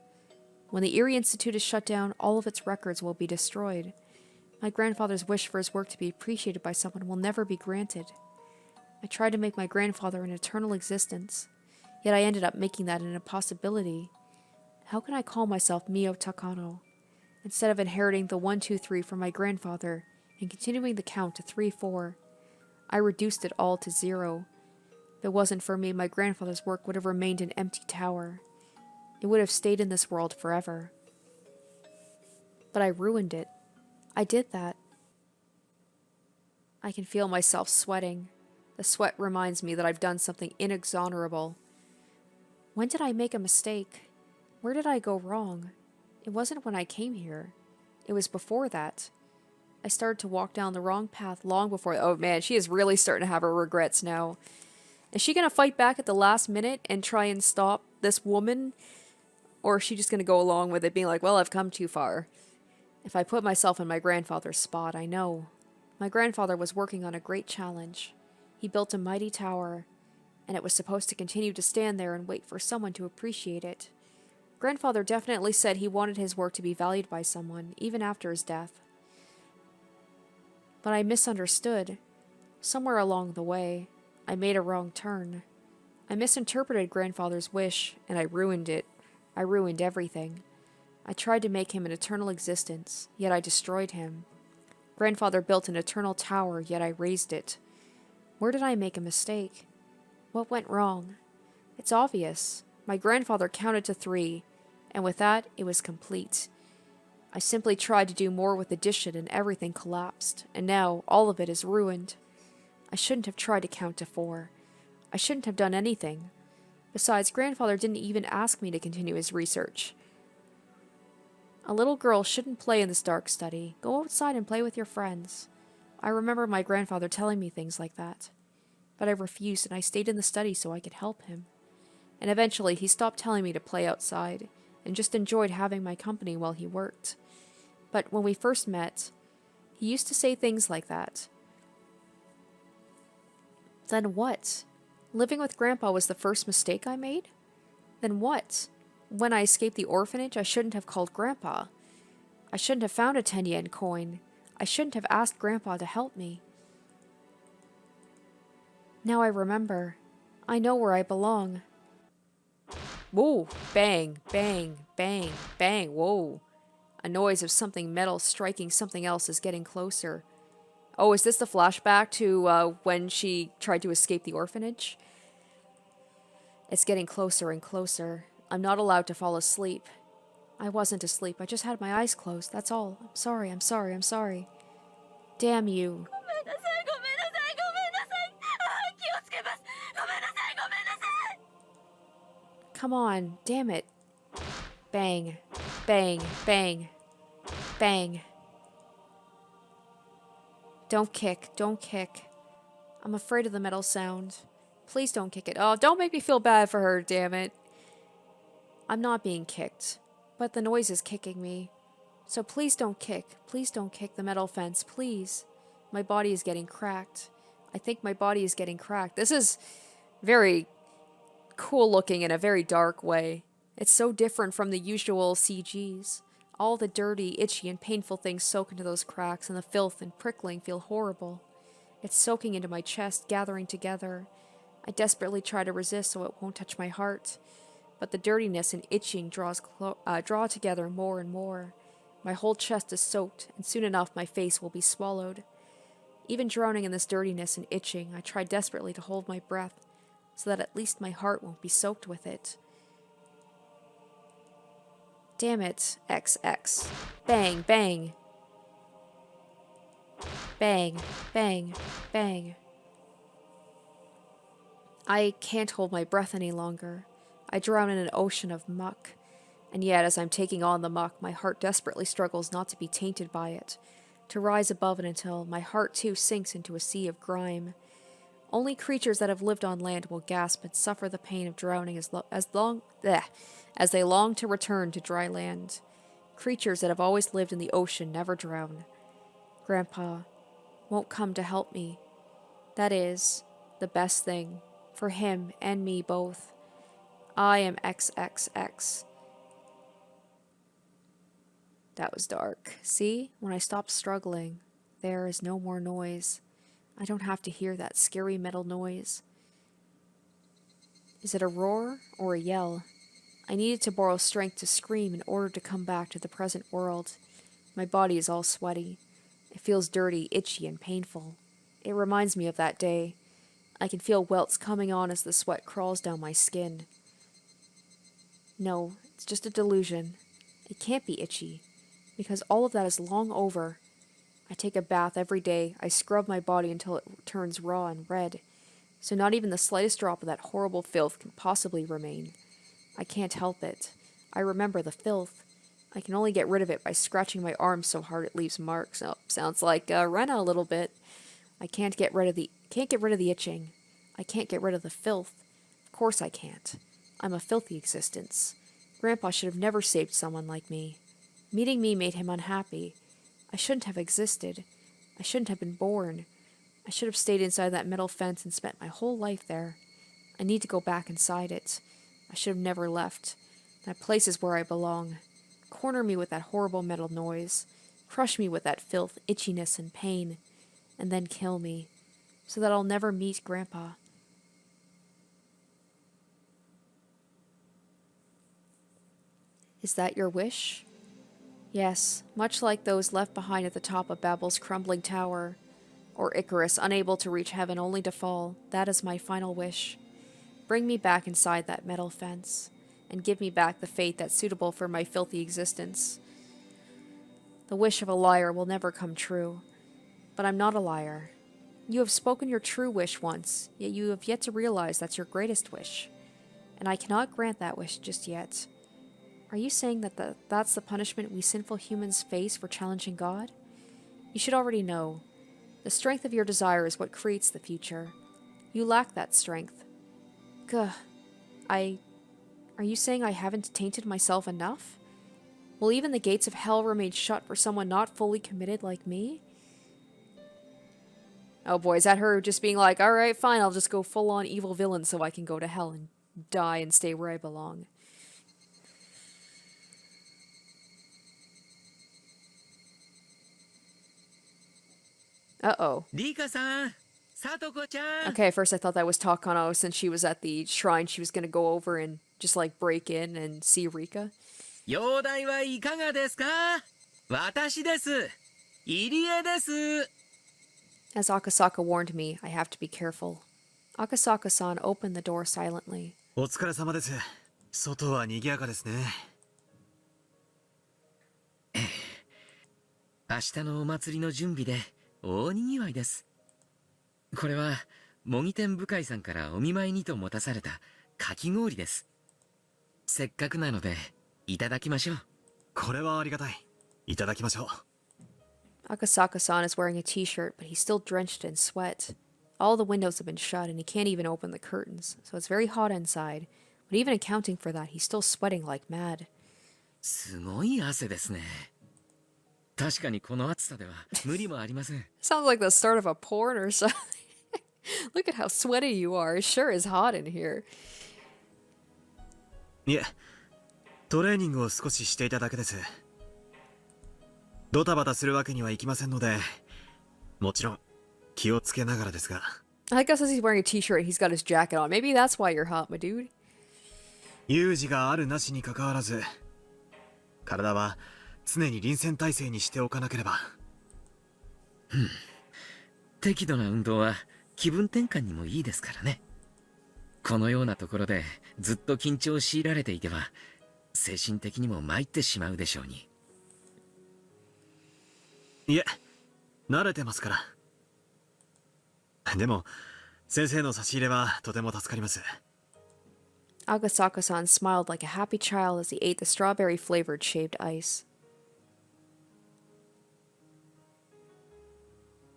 When the Erie Institute is shut down, all of its records will be destroyed. My grandfather's wish for his work to be appreciated by someone will never be granted. I tried to make my grandfather an eternal existence, yet I ended up making that an impossibility. How can I call myself Mio Takano? Instead of inheriting the 1, 2, 3 from my grandfather and continuing the count to 3, 4, I reduced it all to 0. If it wasn't for me, my grandfather's work would have remained an empty tower. It would have stayed in this world forever. But I ruined it. I did that. I can feel myself sweating. The sweat reminds me that I've done something inexonerable. When did I make a mistake? Where did I go wrong? It wasn't when I came here. It was before that. I started to walk down the wrong path long before. Oh man, she is really starting to have her regrets now. Is she gonna fight back at the last minute and try and stop this woman? Or is she just gonna go along with it, being like, well, I've come too far? If I put myself in my grandfather's spot, I know. My grandfather was working on a great challenge. He built a mighty tower, and it was supposed to continue to stand there and wait for someone to appreciate it. Grandfather definitely said he wanted his work to be valued by someone, even after his death. But I misunderstood. Somewhere along the way, I made a wrong turn. I misinterpreted Grandfather's wish, and I ruined it. I ruined everything. I tried to make him an eternal existence, yet I destroyed him. Grandfather built an eternal tower, yet I razed it. Where did I make a mistake? What went wrong? It's obvious. My grandfather counted to 3, and with that, it was complete. I simply tried to do more with addition and everything collapsed, and now all of it is ruined. I shouldn't have tried to count to 4. I shouldn't have done anything. Besides, Grandfather didn't even ask me to continue his research. A little girl shouldn't play in this dark study. Go outside and play with your friends. I remember my grandfather telling me things like that. But I refused, and I stayed in the study so I could help him. And eventually he stopped telling me to play outside, and just enjoyed having my company while he worked. But when we first met, he used to say things like that. Then what? Living with Grandpa was the first mistake I made? Then what? When I escaped the orphanage, I shouldn't have called Grandpa. I shouldn't have found a 10-yen coin. I shouldn't have asked Grandpa to help me. Now I remember. I know where I belong. Whoa! Bang, bang, bang, bang, whoa. A noise of something metal striking something else is getting closer. Oh, is this the flashback to when she tried to escape the orphanage? It's getting closer and closer. I'm not allowed to fall asleep. I wasn't asleep. I just had my eyes closed. That's all. I'm sorry. I'm sorry. I'm sorry. Damn you. Come on. Damn it. Bang. Bang. Bang. Bang. Don't kick. Don't kick. I'm afraid of the metal sound. Please don't kick it. Oh, don't make me feel bad for her, damn it. I'm not being kicked, but the noise is kicking me. So please don't kick. Please don't kick the metal fence, please. My body is getting cracked. I think my body is getting cracked. This is very cool looking in a very dark way. It's so different from the usual CGs. All the dirty, itchy, and painful things soak into those cracks, and the filth and prickling feel horrible. It's soaking into my chest, gathering together. I desperately try to resist so it won't touch my heart. But the dirtiness and itching draw together more and more. My whole chest is soaked, and soon enough my face will be swallowed. Even drowning in this dirtiness and itching, I try desperately to hold my breath, so that at least my heart won't be soaked with it. Damn it, XX. Bang, bang. Bang, bang, bang. I can't hold my breath any longer. I drown in an ocean of muck. And yet, as I'm taking on the muck, my heart desperately struggles not to be tainted by it, to rise above it until my heart too sinks into a sea of grime. Only creatures that have lived on land will gasp and suffer the pain of drowning as they long to return to dry land. Creatures that have always lived in the ocean never drown. Grandpa won't come to help me. That is the best thing for him and me both. I am XXX. That was dark. See? When I stop struggling, there is no more noise. I don't have to hear that scary metal noise. Is it a roar or a yell? I needed to borrow strength to scream in order to come back to the present world. My body is all sweaty. It feels dirty, itchy, and painful. It reminds me of that day. I can feel welts coming on as the sweat crawls down my skin. No, it's just a delusion. It can't be itchy, because all of that is long over. I take a bath every day. I scrub my body until it turns raw and red, so not even the slightest drop of that horrible filth can possibly remain. I can't help it. I remember the filth. I can only get rid of it by scratching my arm so hard it leaves marks. Oh, sounds like Rena a little bit. I can't get rid of the itching. I can't get rid of the filth. Of course I can't. I'm a filthy existence. Grandpa should have never saved someone like me. Meeting me made him unhappy. I shouldn't have existed. I shouldn't have been born. I should have stayed inside that metal fence and spent my whole life there. I need to go back inside it. I should have never left. That place is where I belong. Corner me with that horrible metal noise. Crush me with that filth, itchiness, and pain. And then kill me, so that I'll never meet Grandpa. Is that your wish? Yes, much like those left behind at the top of Babel's crumbling tower, or Icarus unable to reach heaven only to fall, that is my final wish. Bring me back inside that metal fence, and give me back the fate that's suitable for my filthy existence. The wish of a liar will never come true, but I'm not a liar. You have spoken your true wish once, yet you have yet to realize that's your greatest wish, and I cannot grant that wish just yet. Are you saying that that's the punishment we sinful humans face for challenging God? You should already know. The strength of your desire is what creates the future. You lack that strength. Gah. Are you saying I haven't tainted myself enough? Will even the gates of hell remain shut for someone not fully committed like me? Oh boy, is that her just being like, alright, fine, I'll just go full-on evil villain so I can go to hell and die and stay where I belong. Uh-oh. Okay, at first I thought that was Takano since she was at the shrine. She was going to go over and just like break in and see Rika. As Akasaka warned me, I have to be careful. Akasaka-san opened the door silently. お疲れ様です。外は賑やかですね。明日のお祭りの準備で大にぎわいです。これは模擬店部会さんからお見舞いにと持たされたかき氷です。せっかくなのでいただきましょう。これはありがたい。いただきましょう。Akasaka-san is wearing a t-shirt, but he's still drenched in sweat. All the windows have been shut and he can't even open the curtains, so it's very hot inside. But even accounting for that, he's still sweating like mad. すごい汗ですね。確かにこの暑さでは無理もありません。Sounds like the start of a porn or something. Look at how sweaty you are. It sure is hot in here. いえ、トレーニングを少ししていただけです。ドタバタするわけにはいきませんので、もちろん気をつけながらですが。I guess he's wearing a t-shirt, he's got his jacket on. Maybe that's why you're hot, my dude. 有事があるなしに関わらず、体は常に臨戦態勢にしておかなければ。適度な運動は気分転換にもいいですからね。このようなところでずっと緊張を強いられていては精神的にも参ってしまうでしょうに。いえ、慣れてますから。でも先生の差し入れはとても助かります。Agasaka-san smiled like a happy child as he ate the strawberry-flavored shaved ice.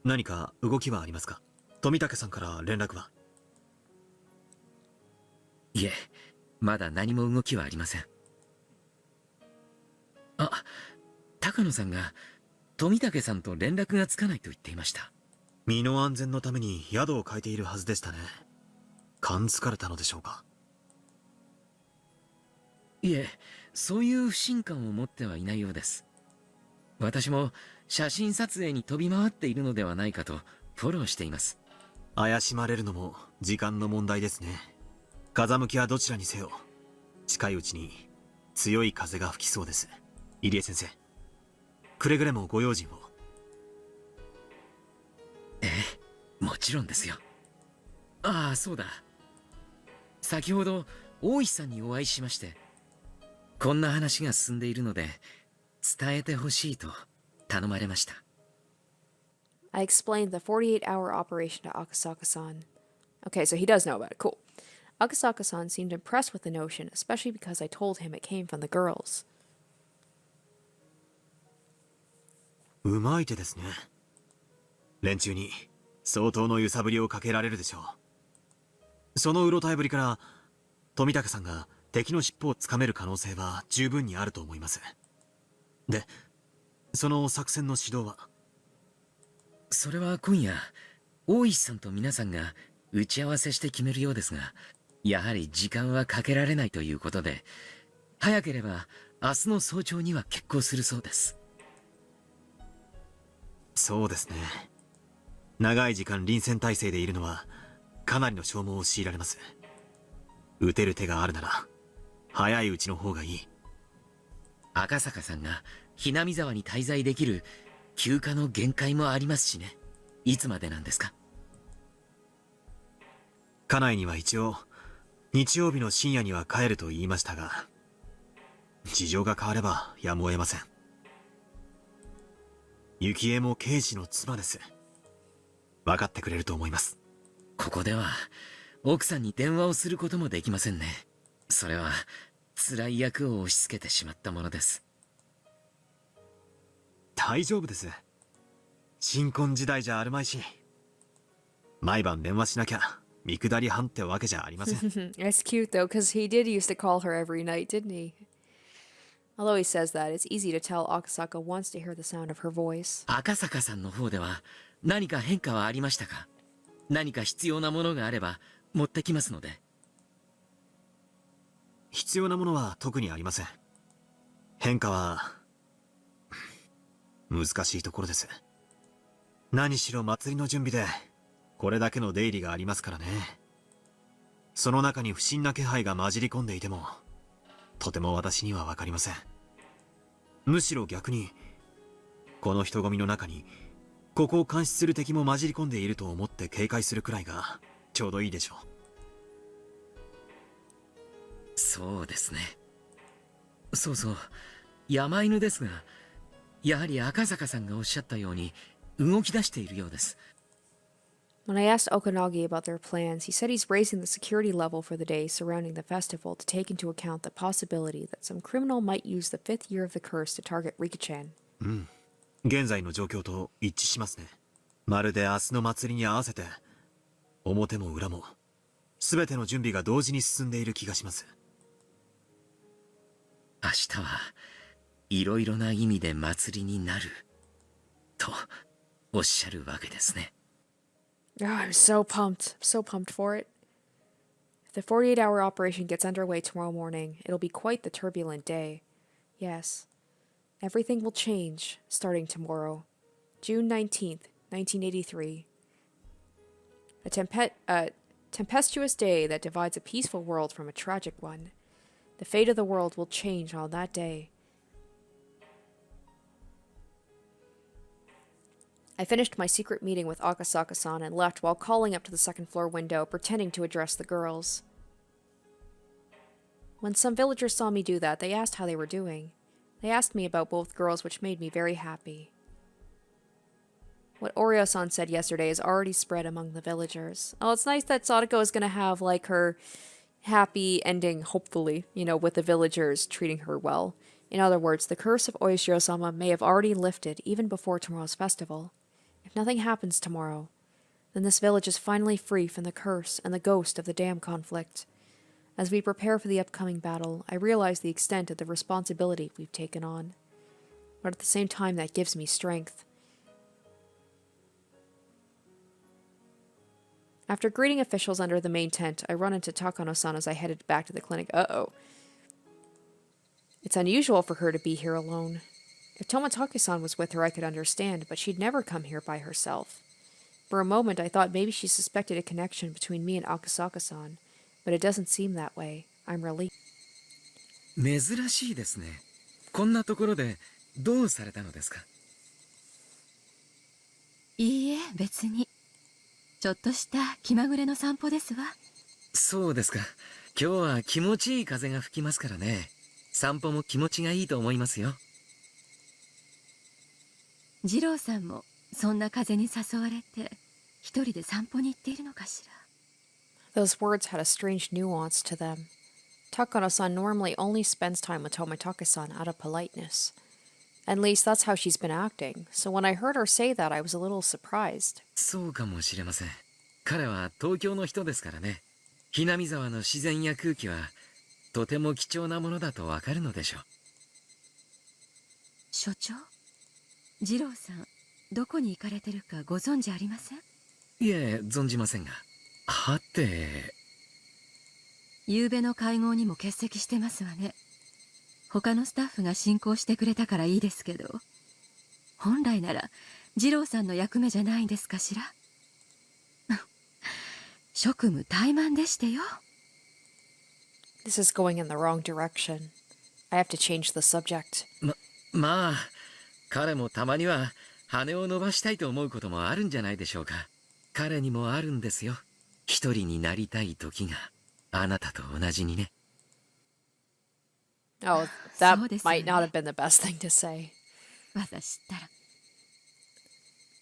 何か動きはありますか？富武さんから連絡は？いえ、まだ何も動きはありません。あ、高野さんが富武さんと連絡がつかないと言っていました。身の安全のために宿を変えているはずでしたね。勘つかれたのでしょうか？いえ、そういう不信感を持ってはいないようです。私も写真撮影に飛び回っているのではないかとフォローしています。怪しまれるのも時間の問題ですね。風向きはどちらにせよ、近いうちに強い風が吹きそうです。入江先生、くれぐれもご用心を。ええ、もちろんですよ。ああ、そうだ。先ほど大石さんにお会いしまして、こんな話が進んでいるので伝えてほしいと頼まれました。I explained the 48-hour operation to Akasaka-san. Okay, so he does know about it. Cool. Akasaka-san seemed impressed with the notion, especially because I told him it came from the girls. うまい手ですね。連中に相当の揺さぶりをかけられるでしょう。そのうろたえぶりから富高さんが敵の尻尾をつかめる可能性は十分にあると思います。で、その作戦の指導は？それは今夜大石さんと皆さんが打ち合わせして決めるようですが、やはり時間はかけられないということで、早ければ明日の早朝には決行するそうです。そうですね。長い時間臨戦態勢でいるのはかなりの消耗を強いられます。打てる手があるなら早いうちの方がいい。赤坂さんがひなみ沢に滞在できる休暇の限界もありますしね。いつまでなんですか？家内には一応日曜日の深夜には帰ると言いましたが、事情が変わればやむを得ません。幸恵も刑事の妻です。分かってくれると思います。ここでは奥さんに電話をすることもできませんね。それは辛い役を押し付けてしまったものです。大丈夫です。新婚時代じゃあるまいし、毎晩電話しなきゃ見下り班ってわけじゃありません。It's cute though, because he did used to call her every night, didn't he? Although he says that, it's easy to tell Akasaka wants to hear the sound of her voice. 赤坂さんの方では何か変化はありましたか？何か必要なものがあれば持ってきますので。必要なものは特にありません。変化は難しいところです。何しろ祭りの準備でこれだけの出入りがありますからね。その中に不審な気配が混じり込んでいてもとても私には分かりません。むしろ逆にこの人混みの中にここを監視する敵も混じり込んでいると思って警戒するくらいがちょうどいいでしょう。そうですね。そうそう、山犬ですが、やはり赤坂さんがおっしゃったように動き出しているようです。When I asked Okanagi about their plans, he said he's raising the security level for the day surrounding the festival to take into account the possibility that some criminal might use the 5th year of the curse to target Rika-chan. 現在の状況と一致しますね。まるで明日の祭りに合わせて表も裏も全ての準備が同時に進んでいる気がします。明日はいろいろな意味で祭りになるとおっしゃるわけですね。Oh, I'm so pumped. I'm so pumped for it. If the 48-hour operation gets underway tomorrow morning, it'll be quite the turbulent day. Yes. Everything will change starting tomorrow, June 19th, 1983. A tempestuous day that divides a peaceful world from a tragic one. The fate of the world will change on that day. I finished my secret meeting with Akasaka-san and left while calling up to the second-floor window, pretending to address the girls. When some villagers saw me do that, they asked how they were doing. They asked me about both girls, which made me very happy. What Oreo-san said yesterday is already spread among the villagers. Oh, it's nice that Sadako is going to have, like, her happy ending, hopefully, with the villagers treating her well. In other words, the curse of Oishi-sama may have already lifted even before tomorrow's festival. If nothing happens tomorrow, then this village is finally free from the curse and the ghost of the dam conflict. As we prepare for the upcoming battle, I realize the extent of the responsibility we've taken on. But at the same time, that gives me strength. After greeting officials under the main tent, I run into Takano-san as I headed back to the clinic. Uh-oh. It's unusual for her to be here alone. If Tomotage-san was with her, I could understand, but she'd never come here by herself. For a moment, I thought maybe she suspected a connection between me and Akasaka-san, but it doesn't seem that way. I'm relieved. 珍しいですね。こんなところでどうされたのですか？いいえ、別に。ちょっとした気まぐれの散歩ですわ。そうですか。今日は気持ちいい風が吹きますからね。散歩も気持ちがいいと思いますよ。二郎さんもそんな風に誘われて一人で散歩に行っているのかしら。 Those words had a strange nuance to them. Takano-san normally only spends time with Tomotage-san out of politeness. At least that's how she's been acting. So when I heard her say that, I was a little surprised. そうかもしれません。彼は東京の人ですからね。ひなみ沢の自然や空気はとても貴重なものだとわかるのでしょう。所長、二郎さんどこに行かれてるかご存知ありません？いえ、存じませんが。はて、昨べの会合にも欠席してますわね。他のスタッフが進行してくれたからいいですけど、本来なら二郎さんの役目じゃないんですかしら。職務怠慢でしてよ。This is going in the wrong direction. I have to change the subject. まあ、彼もたまには羽を伸ばしたいと思うこともあるんじゃないでしょうか。彼にもあるんですよ。一人になりたい時が。あなたと同じにね。Oh, that might not have been the best thing to say. 私ったら。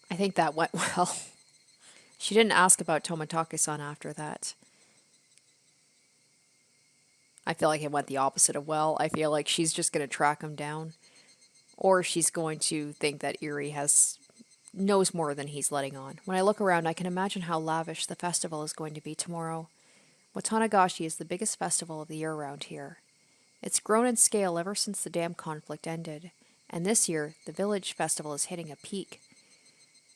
I think that went well. She didn't ask about Tomatake-san after that. I feel like it went the opposite of well. I feel like she's just going to track him down. Or she's going to think that Eri knows more than he's letting on. When I look around, I can imagine how lavish the festival is going to be tomorrow. Watanagashi is the biggest festival of the year around here. It's grown in scale ever since the dam conflict ended, and this year, the village festival is hitting a peak.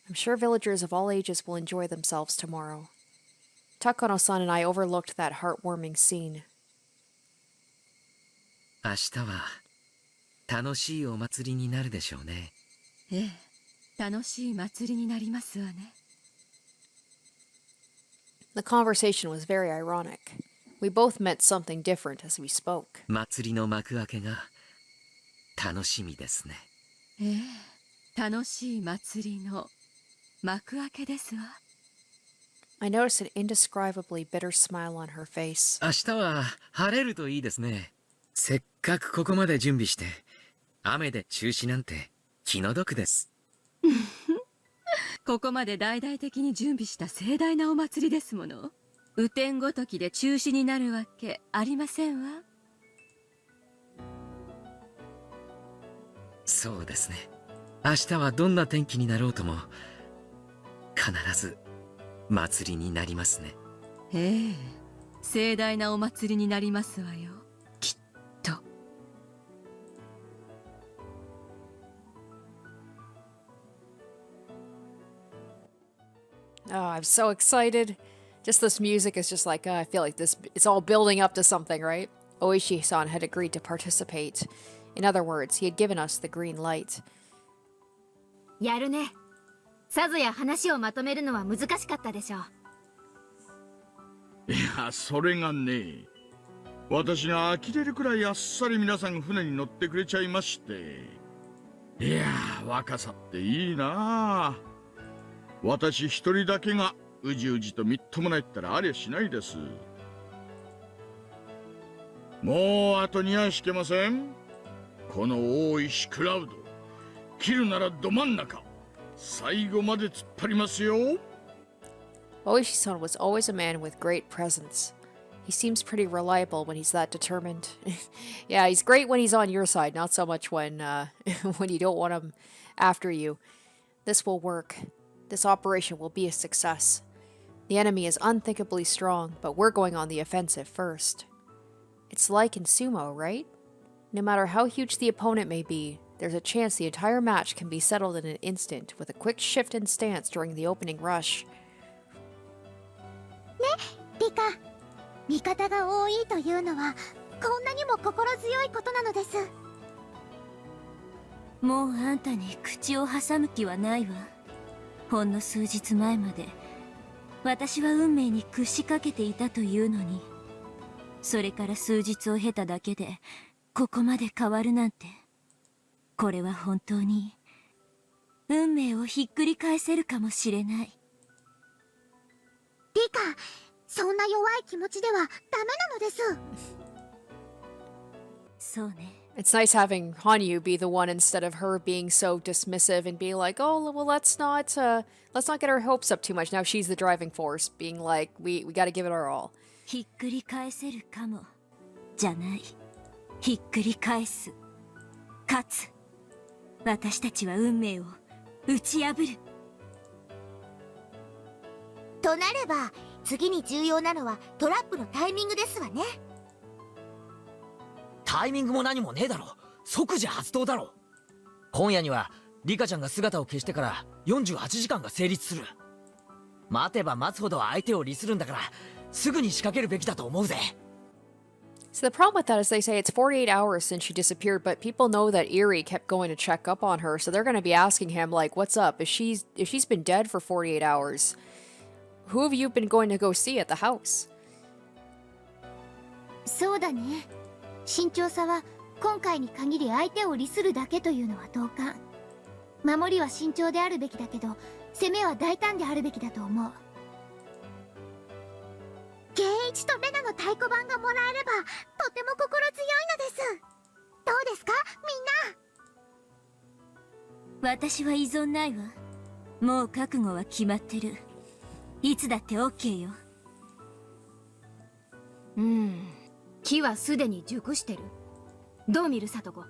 I'm sure villagers of all ages will enjoy themselves tomorrow. Takano-san and I overlooked that heartwarming scene. 明日は楽しいお祭りになるでしょうね。ええ、楽しい祭りになりますわね。The conversation was very ironic. We both meant something different as we spoke. 祭りの幕開けが楽しみですね。ええ、楽しい祭りの幕開けですわ。I noticed an indescribably bitter smile on her face. 明日は晴れるといいですね。せっかくここまで準備して、雨で中止なんて気の毒です。ここまで大々的に準備した盛大なお祭りですもの。雨天ごときで中止になるわけありませんわ。そうですね。明日はどんな天気になろうとも必ず祭りになりますね。ええ、盛大なお祭りになりますわよ。きっと。Oh, I'm so excited. Just this music is just like, I feel like it's all building up to something, right? Oishi-san had agreed to participate. In other words, he had given us the green light. やるね。さぞや話をまとめるのは難しかったでしょう。いや、それがね、私が呆れるくらいあっさり皆さん船に乗ってくれちゃいまして。いやー、若さっていいなあ。私一人だけがうじうじとみっともないったらありゃしないです。もう後には引けません。この大石クラウド、切るならど真ん中、最後まで突っ張りますよ。Oishi-san was always a man with great presence. He seems pretty reliable when he's that determined. Yeah, he's great when he's on your side, not so much when when you don't want him after you. This will work. This operation will be a success. The enemy is unthinkably strong, but we're going on the offensive first. It's like in sumo, right? No matter how huge the opponent may be, there's a chance the entire match can be settled in an instant with a quick shift in stance during the opening rush. ね、リカ。味方が多いというのはこんなにも心強いことなのです。もうあんたに口を挟む気はないわ。ほんの数日前まで私は運命に屈しかけていたというのに、それから数日を経ただけでここまで変わるなんて、これは本当に運命をひっくり返せるかもしれない。リカ、そんな弱い気持ちではダメなのです。そうね。It's nice having Hanyu be the one instead of her being so dismissive and being like, oh, well, let's not get our hopes up too much. Now she's the driving force, being like, we got to give it our all. ひっくり返せるかもじゃない。ひっくり返す。勝つ。私たちは運命を打ち破る。となれば次に重要なのはトラップのタイミングですわね。タイミングも何もねえだろ。即時発動だろ。今夜にはリカちゃんが姿を消してから48時間が成立する。待てば待つほど相手を利するんだから、すぐに仕掛けるべきだと思うぜ。So the problem with that is they say it's 48 hours since she disappeared, but people know that Erie kept going to check up on her, so they're going to be asking him, like, what's up? If she's been dead for 48 hours, who have you been going to go see at the house? そうだね。慎重さは今回に限り相手を利するだけというのは同感。守りは慎重であるべきだけど、攻めは大胆であるべきだと思う。Ch.8 とレナの太鼓判がもらえればとても心強いのです。どうですかみんな。私は依存ないわ。もう覚悟は決まってる。いつだって OK よ。木はすでに熟してる。どう見るサトコ？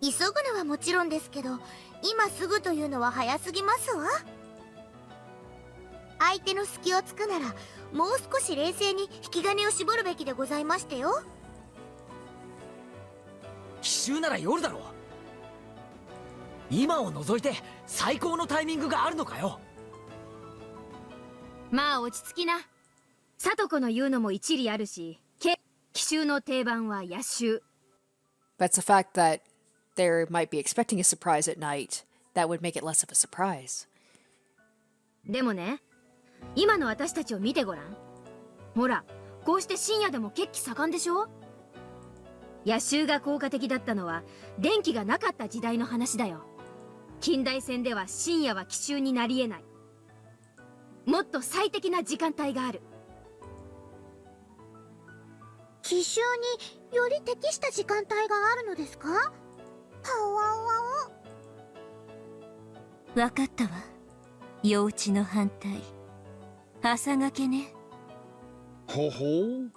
急ぐのはもちろんですけど、今すぐというのは早すぎますわ。相手の隙をつくならもう少し冷静に引き金を絞るべきでございましてよ。奇襲なら夜だろ。今を除いて最高のタイミングがあるのかよ。まあ落ち着きな。サトコの言うのも一理あるし、奇襲の定番は夜襲。But it's the fact that they might be expecting a surprise at night that would make it less of a surprise. でもね、今の私たちを見てごらん。ほら、こうして深夜でも血気盛んでしょ。夜襲が効果的だったのは電気がなかった時代の話だよ。近代戦では深夜は奇襲になり得ない。もっと最適な時間帯がある。奇襲により適した時間帯があるのですか？はわわわ。わかったわ。幼稚の反対。朝がけね。ほほう。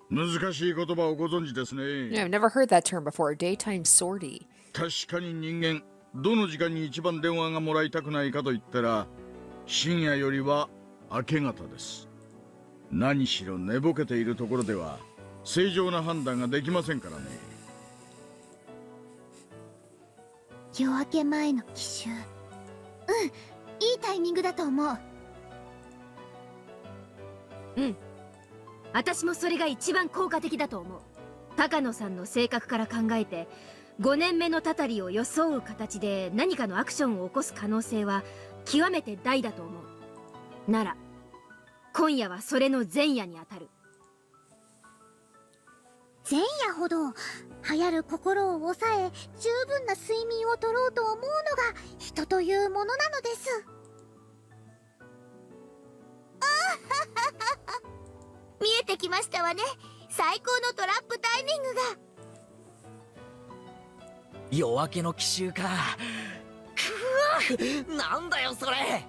難しい言葉をご存知ですね。Yeah, I've never heard that term before. Daytime sortie. 確かに人間、どの時間に一番電話がもらいたくないかと言ったら、深夜よりは明け方です。何しろ寝ぼけているところでは正常な判断ができませんからね。夜明け前の奇襲。いいタイミングだと思う。私もそれが一番効果的だと思う。高野さんの性格から考えて、5年目のたたりを装う形で何かのアクションを起こす可能性は極めて大だと思う。なら今夜はそれの前夜にあたる。前夜ほど流行る心を抑え十分な睡眠をとろうと思うのが人というものなのです。見えてきましたわね。最高のトラップタイミングが。夜明けの奇襲か。くわ、なんだよそれ。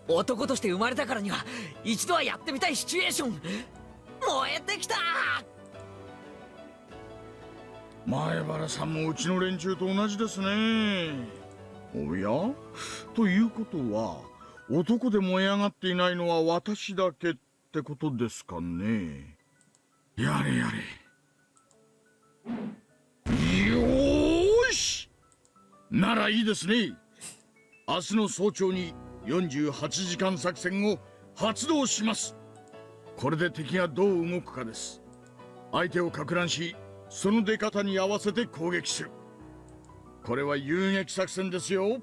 男として生まれたからには一度はやってみたいシチュエーション。燃えてきた。前原さんもうちの連中と同じですね。おや？ということは男で燃え上がっていないのは私だけってことですかね。やれやれ。よーし、ならいいですね。明日の早朝に48時間作戦を発動します。これで敵がどう動くかです。相手を撹乱し、その出方に合わせて攻撃する。これは遊撃作戦ですよ。よ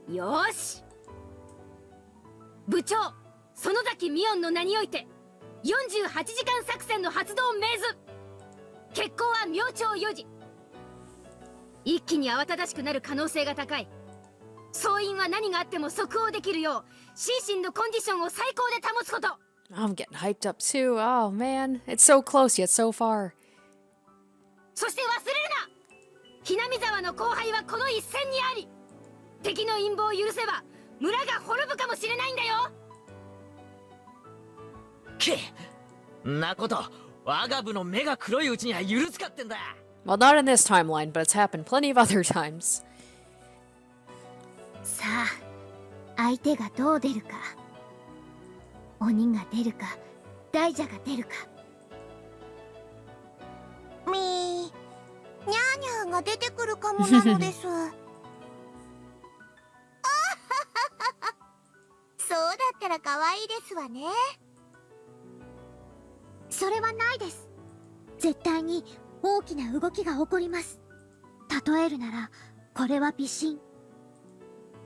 ーし、部長園崎美音の名において48時間作戦の発動を命ず。決行は明朝4時。一気に慌ただしくなる可能性が高い。総員は何があっても即応できるよう心身のコンディションを最高で保つこと。I'm getting hyped up too. Oh man, it's so close yet so far. そして忘れるな、ひなみ沢の後輩はこの一戦にあり。敵の陰謀を許せば村が滅ぶかもしれないんだよ。けなこと我が部の目が黒いうちには許すかってんだ。Well, not in this timeline, but it's happened plenty of other times. さあ、相手がどう出るか。鬼が出るか、大蛇が出るか。みー、ニャーニャーが出てくるかもなのです。そうだったら可愛いですわね。それはないです。絶対に大きな動きが起こります。例えるなら、これは微震。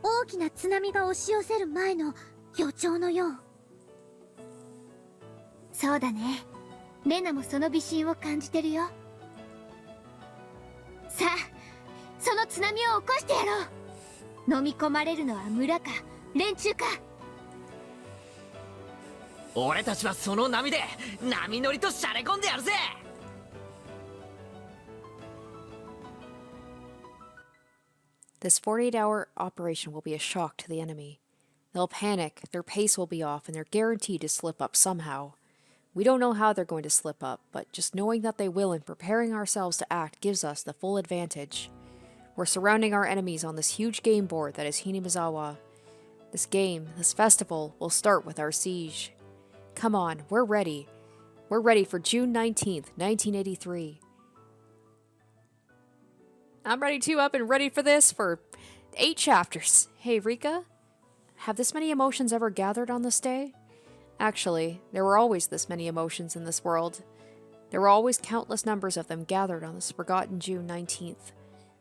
大きな津波が押し寄せる前の予兆のよう。そうだね。レナもその微震を感じてるよ。さあ、その津波を起こしてやろう。飲み込まれるのは村か連中か。俺たちはその波で波乗りとしゃれ込んでやるぜ。This 48-hour operation will be a shock to the enemy. They'll panic, their pace will be off, and they're guaranteed to slip up somehow. We don't know how they're going to slip up, but just knowing that they will and preparing ourselves to act gives us the full advantage. We're surrounding our enemies on this huge game board that is Hinamizawa. This game, this festival, will start with our siege. Come on, we're ready. We're ready for June 19th, 1983. I'm ready too, up and ready for this for 8 chapters. Hey, Rika, have this many emotions ever gathered on this day? Actually, there were always this many emotions in this world. There were always countless numbers of them gathered on this forgotten June 19th.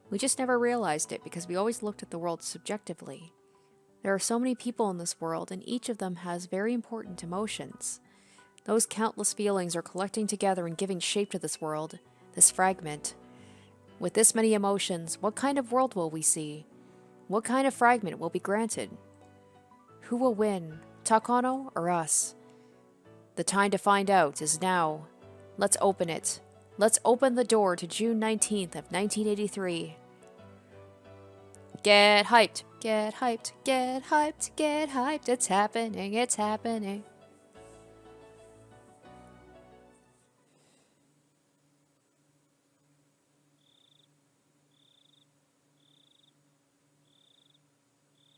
We just never realized it because we always looked at the world subjectively. There are so many people in this world, and each of them has very important emotions. Those countless feelings are collecting together and giving shape to this world, this fragment. With this many emotions, what kind of world will we see? What kind of fragment will be granted? Who will win, Takano or us? The time to find out is now. Let's open it. Let's open the door to June 19th of 1983. Get hyped, get hyped, get hyped, get hyped. It's happening, it's happening.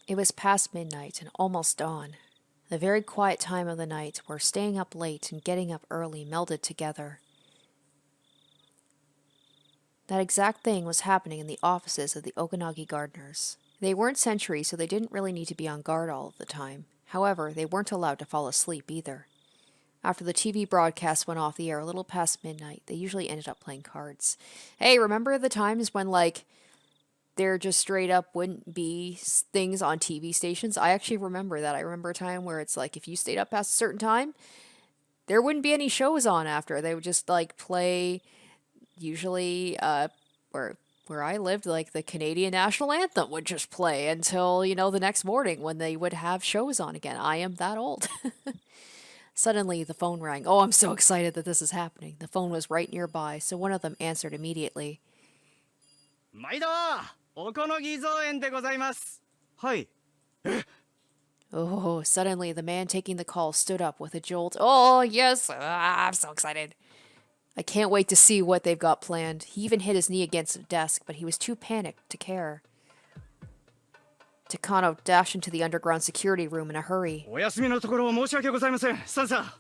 It was past midnight and almost dawn. The very quiet time of the night where staying up late and getting up early melded together. That exact thing was happening in the offices of the Okanagi gardeners. They weren't sentries, so they didn't really need to be on guard all of the time. However, they weren't allowed to fall asleep either. After the TV broadcast went off the air a little past midnight, they usually ended up playing cards. Hey, remember the times when, like, there just straight up wouldn't be things on TV stations? I actually remember that. I remember a time where it's like, if you stayed up past a certain time, there wouldn't be any shows on after. They would just, like, play... Usually, where I lived, like, the Canadian national anthem would just play until, you know, the next morning when they would have shows on again. I am that old. Suddenly, the phone rang. Oh, I'm so excited that this is happening. The phone was right nearby, so one of them answered immediately. 毎度、Okanagi造園でございます。はい。Oh, suddenly the man taking the call stood up with a jolt. Oh, yes! I'm so excited. I can't wait to see what they've got planned. He even hit his knee against a desk, but he was too panicked to care. Takano dashed into the underground security room in a hurry. お休みのところ申し訳ございません。さんさん。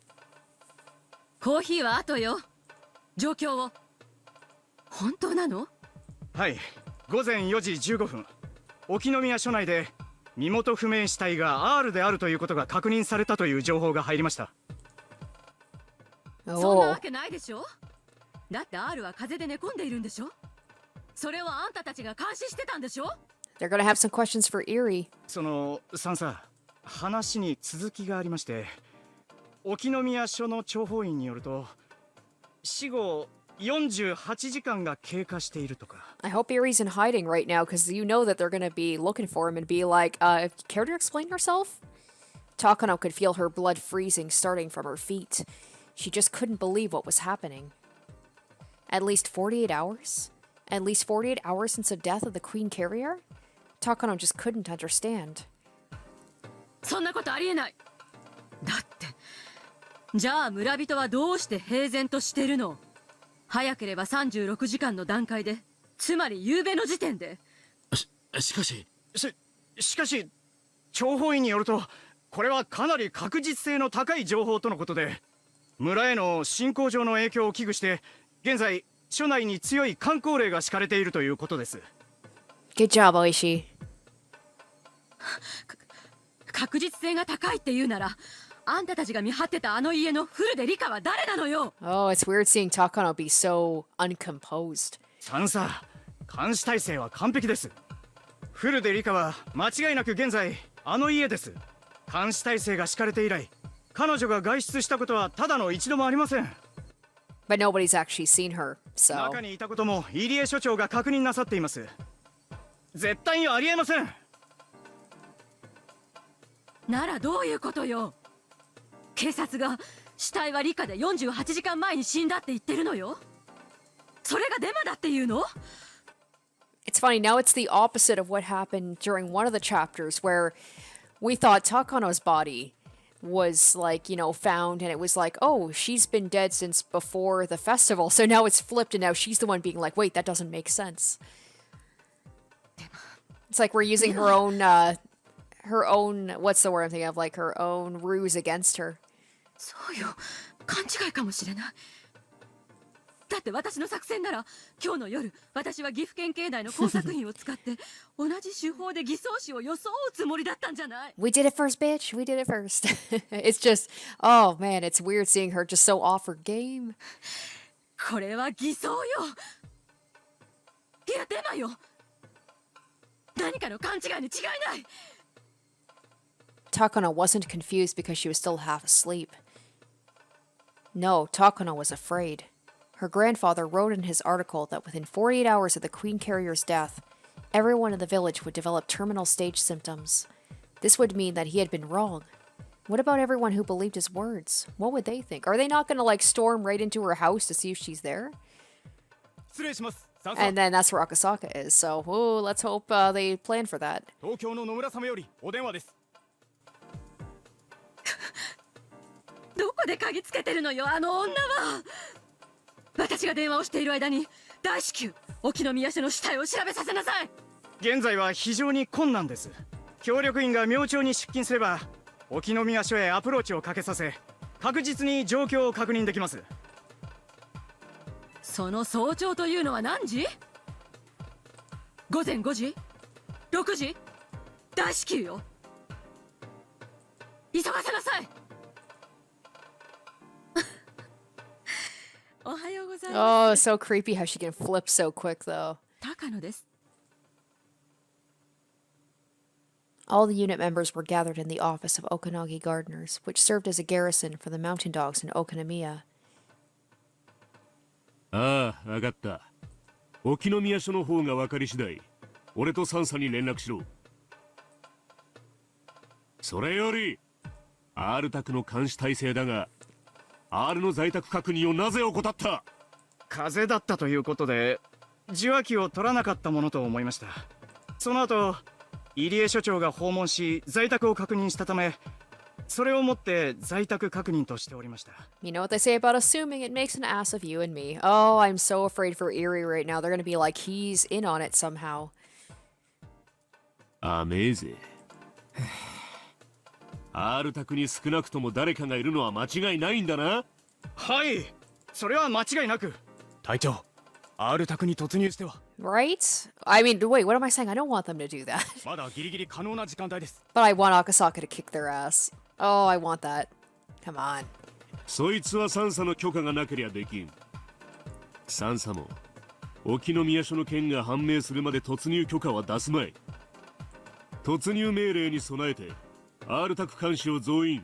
コーヒーは後よ。状況を。本当なの？はい。午前4時15分。沖宮署内で身元不明死体が R であるということが確認されたという情報が入りました。そんなわけないでしょ。だって R は風邪で寝込んでいるんでしょ。それはあんたたちが監視してたんでしょ。They're gonna have some questions for Erie. そのさんさ、話に続きがありまして、沖宮署の諜報員によると、死後48時間が経過しているとか。I hope Erie's in hiding right now, because you know that they're gonna be looking for him and be like, care to explain yourself? Takano could feel her blood freezing starting from her feet. She just couldn't believe what was happening. At least 48 hours? At least 48 hours since the death of the Queen Carrier? Takano just couldn't understand. そんなことありえない。だって、じゃあ村人はどうして平然としてるの？早ければ36時間の段階で、つまり夕べの時点で。しかし、諜報員によると、これはかなり確実性の高い情報とのことで、村への進行上の影響を危惧して、現在署内に強い箝口令が敷かれているということです。 Good job, Oishi. 確実性が高いって言うなら、あんたたちが見張ってたあの家のフルでリカは誰なのよ。 Oh, it's weird seeing Takano be so uncomposed. サンサ、監視体制は完璧です。フルでリカは間違いなく現在あの家です。監視体制が敷かれて以来、彼女が外出したことはただの一度もありません。 But nobody's actually seen her, so... 中にいたことも入江所長が確認なさっています。絶対にありえません。ならどういうことよ。警察が死体はリカで48時間前に死んだって言ってるのよ。それがデマだっていうの？ It's funny, now it's the opposite of what happened during one of the chapters where we thought Takano's body was like, you know, found and it was like, oh, she's been dead since before the festival. So now it's flipped and now she's the one being like, wait, that doesn't make sense. It's like we're using her own, what's the word I'm thinking of, like her own ruse against her. そうよ、勘違いかもしれない。だって私の作戦なら、今日の夜私は岐阜県警内の工作員を使って同じ手法で偽装師を装うつもりだったんじゃない？ We did it first, bitch. We did it first. It's just, oh man, it's weird seeing her just so off her game. これは偽装よ。いや、デマよ。何かの勘違いに違いない。 Takano wasn't confused because she was still half asleep. No, Takano was afraid. Her grandfather wrote in his article that within 48 hours of the Queen Carrier's death, everyone in the village would develop terminal stage symptoms. This would mean that he had been wrong. What about everyone who believed his words? What would they think? Are they not going to like storm right into her house to see if she's there? And then that's where Akasaka is, so let's hope they plan for that. 東京の野村様よりお電話です。どこで鍵つけてるのよ、あの女は。私が電話をしている間に大至急沖宮署の死体を調べさせなさい。現在は非常に困難です。協力員が明朝に出勤すれば沖宮署へアプローチをかけさせ、確実に状況を確認できます。その早朝というのは何時？午前5時？6時？大至急よ。急がせなさい。おはようございます。 Oh, so creepy how she can flip so quick though. 高野です。 All the unit members were gathered in the office of Okanagi Gardeners, which served as a garrison for the mountain dogs in Okinomiya. ああ、わかった。沖宮署の方が分かり次第、俺とサンサに連絡しろ。それより、R 宅の監視体制だが、R の在宅確認をなぜ怠った？風邪だったということで受話器を取らなかったものと思いました。その後入江所長が訪問し在宅を確認したため、それをもって在宅確認としておりました。 You know what they say about assuming it makes an ass of you and me. Oh, I'm so afraid for Erie right now. They're gonna be like he's in on it somehow. アメーゼ。R 宅に少なくとも誰かがいるのは間違いないんだな。はい、それは間違いなく。隊長、R 宅に突入しては。 Right? I mean, wait, what am I saying? I don't want them to do that. まだギリギリ可能な時間帯です。But I want Akasaka to kick their ass. Oh, I want that. Come on. そいつはサンサの許可がなけりゃできん。サンサも沖宮署の件が判明するまで突入許可は出すまい。突入命令に備えてR 宅監視を増員。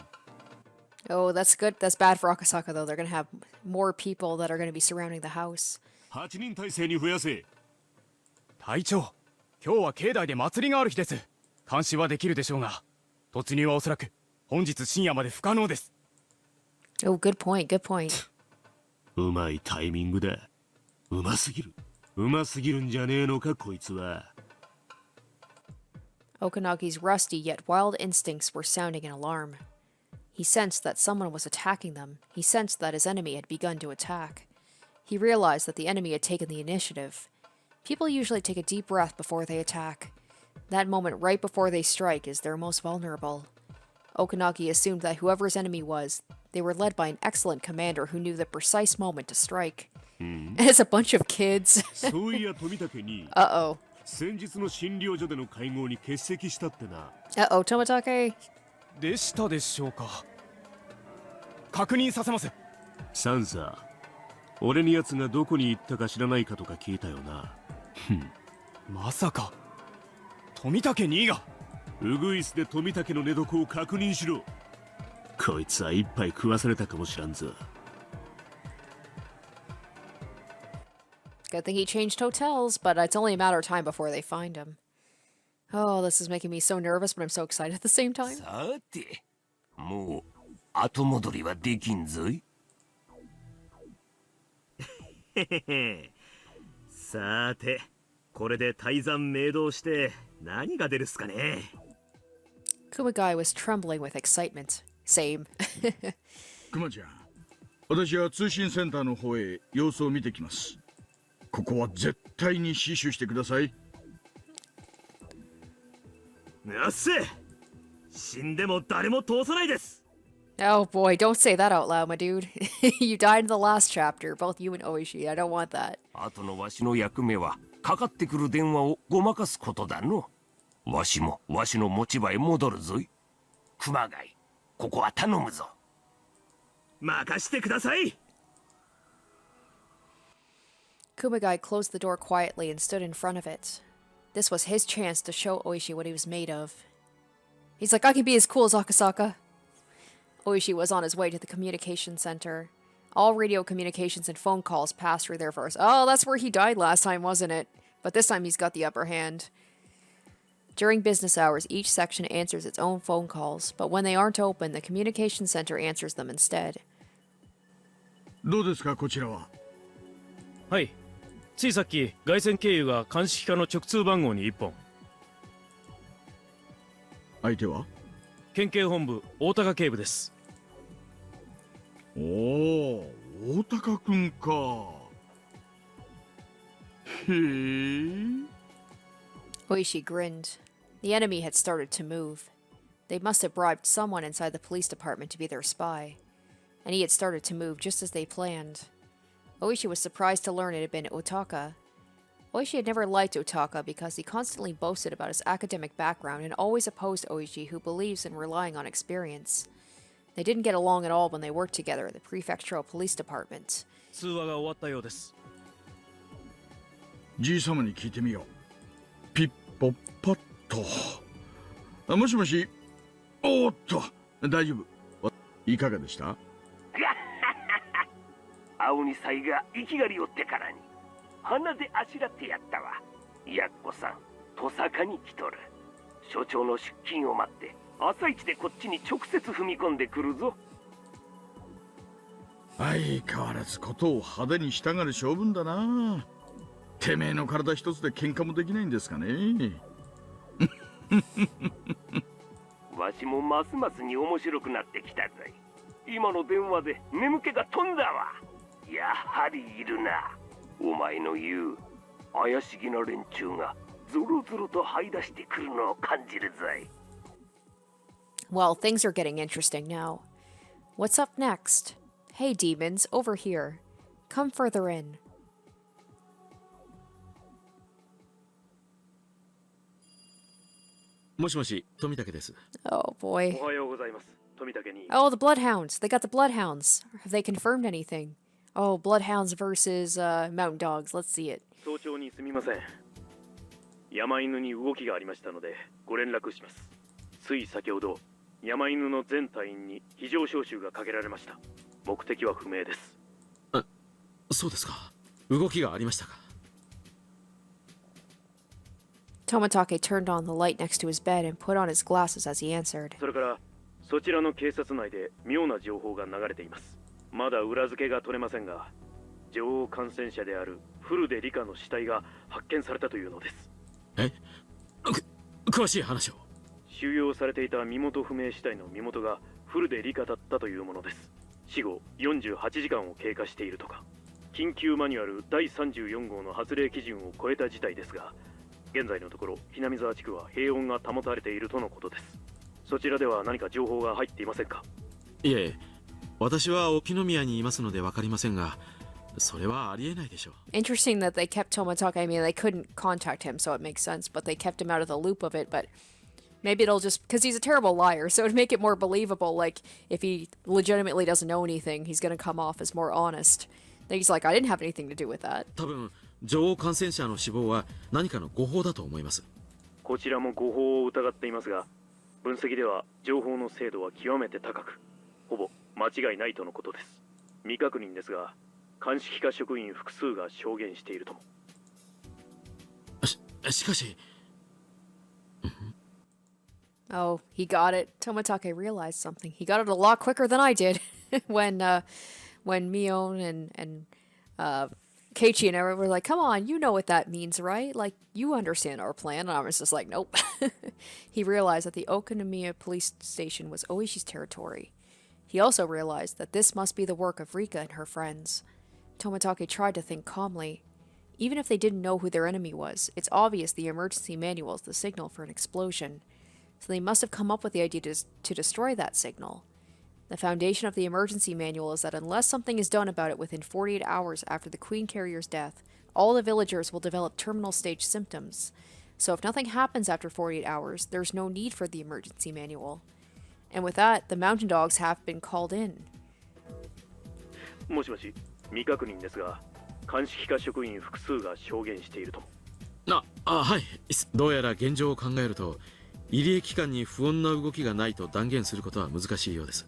Oh, that's good. That's bad for Akasaka, though. They're gonna have more people that are gonna be surrounding the house. 8人体制に増やせ。隊長、今日は境内で祭りがある日です。監視はできるでしょうが、突入はおそらく本日深夜まで不可能です。 Oh, good point, good point. うまいタイミングだ。うますぎる。うますぎるんじゃねえのか、こいつは。Okanagi's rusty yet wild instincts were sounding an alarm. He sensed that someone was attacking them. He sensed that his enemy had begun to attack. He realized that the enemy had taken the initiative. People usually take a deep breath before they attack. That moment right before they strike is their most vulnerable. Okanagi assumed that whoever his enemy was, they were led by an excellent commander who knew the precise moment to strike. And it's a bunch of kids. そういや富武に Uh-oh. 先日の診療所での会合に欠席したってな。Uh-oh, Tomitake. でしたでしょうか。確認させます。サンサ、俺に奴がどこに行ったか知らないかとか聞いたよな。まさか富武兄が。ウグイスで富武の寝床を確認しろ。こいつは一杯食わされたかもしらんぞ。Good thing he changed hotels, but it's only a matter of time before they find him. Oh, this is making me so nervous, but I'm so excited at the same time. さて、もう後戻りはできんぞい。さて、これで大山明堂して何が出るっすかね。Kumagai was trembling with excitement. Same. クマちゃん、私は通信センターの方へ様子を見てきます。ここは絶対に死守してください。よっせ、死んでも誰も通さないです。Oh boy, don't say that out loud, my dude. You died in the last chapter, both you and Oishi. I don't want that. あとのわしの役目はかかってくる電話をごまかすことだの。わしもわしの持ち場へ戻るぞい。熊谷、ここは頼むぞ。任してください。Kumagai closed the door quietly and stood in front of it. This was his chance to show Oishi what he was made of. He's like, I can be as cool as Akasaka. Oishi was on his way to the communication center. All radio communications and phone calls passed through there first. Oh, that's where he died last time, wasn't it? But this time he's got the upper hand. During business hours, each section answers its own phone calls, but when they aren't open, the communication center answers them instead. どうですか、こちらは。はい。ついさっき外線経由が鑑識課の直通番号に1本。相手は県警本部大高警部です。おお、大高くんか。へえ。Oishi grinned. The enemy had started to move. They must have bribed someone inside the police department to be their spy. And he had started to move just as they planned. Oishi was surprised to learn it had been Otaka. Oishi had never liked Otaka because he constantly boasted about his academic background and always opposed Oishi, who believes in relying on experience. They didn't get along at all when they worked together at the prefectural police department. 通話が終わったようです。じいさまに聞いてみよう。ピッポッパッと。あ、もしもし。おーっと、大丈夫。いかがでした？青にさいが生きがりおってからに鼻であしらってやったわ。やっこさん、戸坂に来とる。所長の出勤を待って朝一でこっちに直接踏み込んでくるぞ。相変わらずことを派手にしたがる性分だな。てめえの体一つで喧嘩もできないんですかね。わしもますますに面白くなってきたぞい。今の電話で眠気が飛んだわ。やはりいるな。お前の言う怪しげな連中がゾロゾロと這い出してくるのを感じるぞい。Well, things are getting interesting now. What's up next? Hey demons, over here. Come further in. もしもし、富武です。Oh boy. おはようございます。富武に。Oh, the bloodhounds. They got the bloodhounds. Have they confirmed anything? Oh, bloodhounds versus mountain dogs. Let's see it. 早朝にすみません。山犬に動きがありましたのでご連絡します。つい先ほど山犬の全隊員に非常招集がかけられました。目的は不明です。そうですか。動きがありましたか。Tomitake turned on the light next to his bed and put on his glasses as he answered. それからそちらの警察内で妙な情報が流れています。まだ裏付けが取れませんが、女王感染者であるフルデリカの死体が発見されたというのです。詳しい話を。収容されていた身元不明死体の身元がフルデリカだったというものです。死後48時間を経過しているとか。緊急マニュアル第34号の発令基準を超えた事態ですが、現在のところひなみ沢地区は平穏が保たれているとのことです。そちらでは何か情報が入っていませんか？いえ、私は沖宮にいますのでわかりませんが、それはありえないでしょう。Interesting that they kept Tomatake. I mean, they couldn't contact him, so it makes sense, but they kept him out of the loop of it. But maybe it'll just, because he's a terrible liar, so it would make it more believable. Like, if he legitimately doesn't know anything, he's going to come off as more honest. Then he's like, I didn't have anything to do with that. 多分、女王感染者の死亡は何かの誤報だと思います。こちらも誤報を疑っていますが、分析では情報の精度は極めて高く、ほぼ間違いないとのことです。未確認ですが、鑑識課職員複数が証言しているとも。しかし。Oh, he got it. Tomatake realized something. He got it a lot quicker than I did when Mion and Keiichi and everyone were like, come on, you know what that means, right? Like, you understand our plan. And I was just like, nope. He realized that the Okinomiya police station was Oishi's territory. He also realized that this must be the work of Rika and her friends. Tomatake tried to think calmly. Even if they didn't know who their enemy was, it's obvious the emergency manual is the signal for an explosion. So they must have come up with the idea to destroy that signal. The foundation of the emergency manual is that unless something is done about it within 48 hours after the Queen Carrier's death, all the villagers will develop terminal stage symptoms. So if nothing happens after 48 hours, there's no need for the emergency manual. And with that, the mountain dogs have been called in. もしもし、未確認ですが、鑑識課職員複数が証言しているとも。はい。どうやら現状を考えると、入江機関に不穏な動きがないと断言することは難しいようです。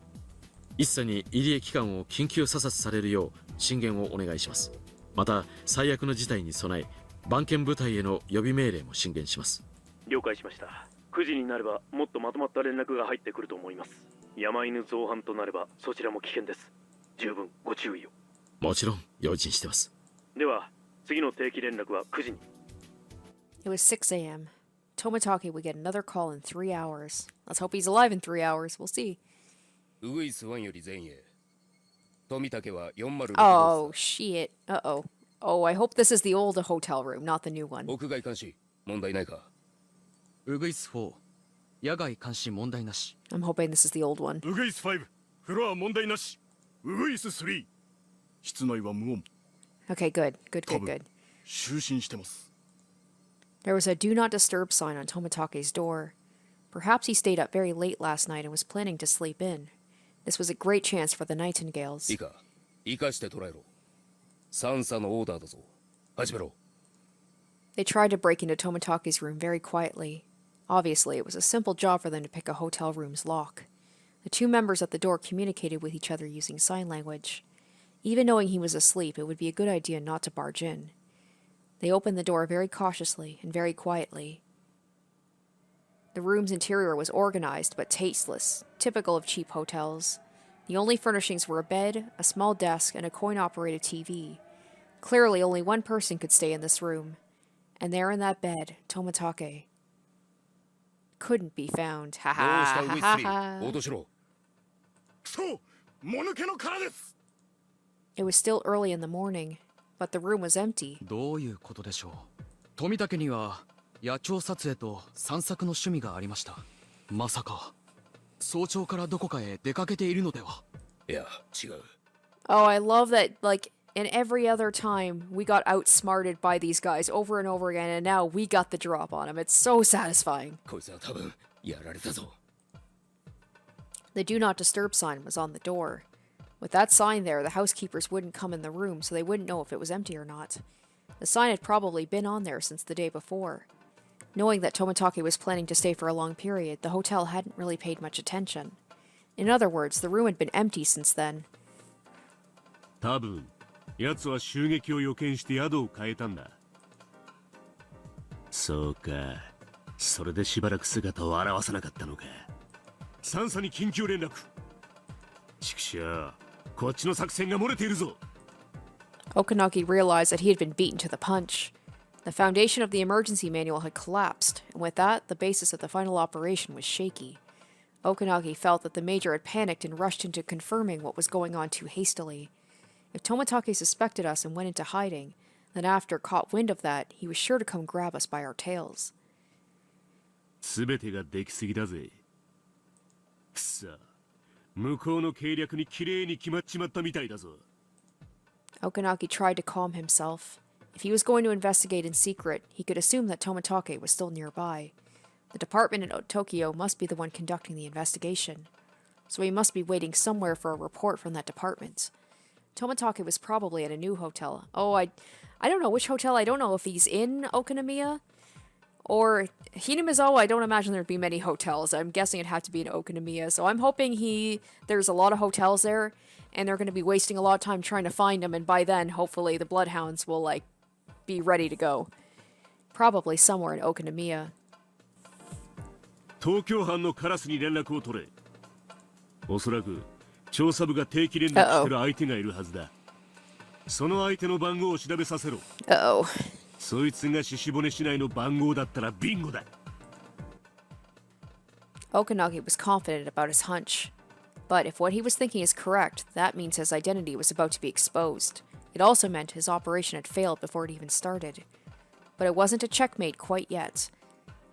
一切に入江機関を緊急査察されるよう進言をお願いします。また最悪の事態に備え番犬部隊への予備命令も進言します。了解しました。9時になればもっとまとまった連絡が入ってくると思います。山犬造反となればそちらも危険です。十分ご注意を。もちろん用心してます。では次の定期連絡は9時に。It was 6 a.m. Tomatake would get another call in 3 hours. Let's hope he's alive in 3 hours. We'll see. ウグイス1より前へ。富竹は406 Oh, shit. Uh-oh. Oh, I hope this is the old hotel room, not the new one. 屋外監視、問題ないか。ウグイス4、野外監視問題なし。I'm hoping this is the old one. ウグイス5、フロア問題なし。ウグイス3、室内は無音。Okay, good. Good. 就寝してます。There was a do not disturb sign on Tomatake's door. Perhaps he stayed up very late last night and was planning to sleep in. This was a great chance for the Nightingales. いいか、生かして捕らえろ。三佐のオーダーだぞ。始めろ。They tried to break into Tomatake's room very quietly. Obviously, it was a simple job for them to pick a hotel room's lock. The two members at the door communicated with each other using sign language. Even knowing he was asleep, it would be a good idea not to barge in. They opened the door very cautiously and very quietly. The room's interior was organized but tasteless, typical of cheap hotels. The only furnishings were a bed, a small desk, and a coin-operated TV. Clearly, only one person could stay in this room. And there in that bed, Tomatake couldn't be found. Ha ha ha ha. It was still early in the morning, but the room was empty. どういうことでしょう。富竹には野鳥撮影と散策の趣味がありました。まさか早朝からどこかへ出かけているのでは。いや、違う。Oh, I love that, like, in every other time, we got outsmarted by these guys over and over again, and now we got the drop on them. It's so satisfying. こいつは多分やられたぞ。The do not disturb sign was on the door. With that sign there, the housekeepers wouldn't come in the room, so they wouldn't know if it was empty or not. The sign had probably been on there since the day before. Knowing that Tomatake was planning to stay for a long period, the hotel hadn't really paid much attention. In other words, the room had been empty since then. 多分、奴は襲撃を予見して宿を変えたんだ。そうか、それでしばらく姿を現さなかったのか。三佐に緊急連絡。畜生、こっちの作戦が漏れているぞ。Okanagi realized that he had been beaten to the punch. The foundation of the emergency manual had collapsed, and with that, the basis of the final operation was shaky. Okanagi felt that the Major had panicked and rushed into confirming what was going on too hastily. If Tomitake suspected us and went into hiding, then after caught wind of that, he was sure to come grab us by our tails. 全てができすぎだぜ。くさ、向こうの計略に綺麗に決まっちまったみたいだぞ。Okanagi tried to calm himself. If he was going to investigate in secret, he could assume that Tomitake was still nearby. The department in Tokyo must be the one conducting the investigation, so he must be waiting somewhere for a report from that department. Tomitake was probably at a new hotel. Oh, I don't know which hotel. I don't know if he's in Okonomiya or Hinamizawa. I don't imagine there'd be many hotels. I'm guessing it'd have to be in Okonomiya. So I'm hoping there's a lot of hotels there, and they're going to be wasting a lot of time trying to find him. And by then, hopefully, the bloodhounds will be ready to go. Probably somewhere in Okonomiya. 東京班のカラスに連絡を取れ。おそらく調査部が定期連絡してる相手がいるはずだ。その相手の番号を調べさせろ。そいつが獅子骨市内の番号だったらビンゴだ。Okanagi was confident about his hunch. But if what he was thinking is correct, that means his identity was about to be exposed. It also meant his operation had failed before it even started. But it wasn't a checkmate quite yet.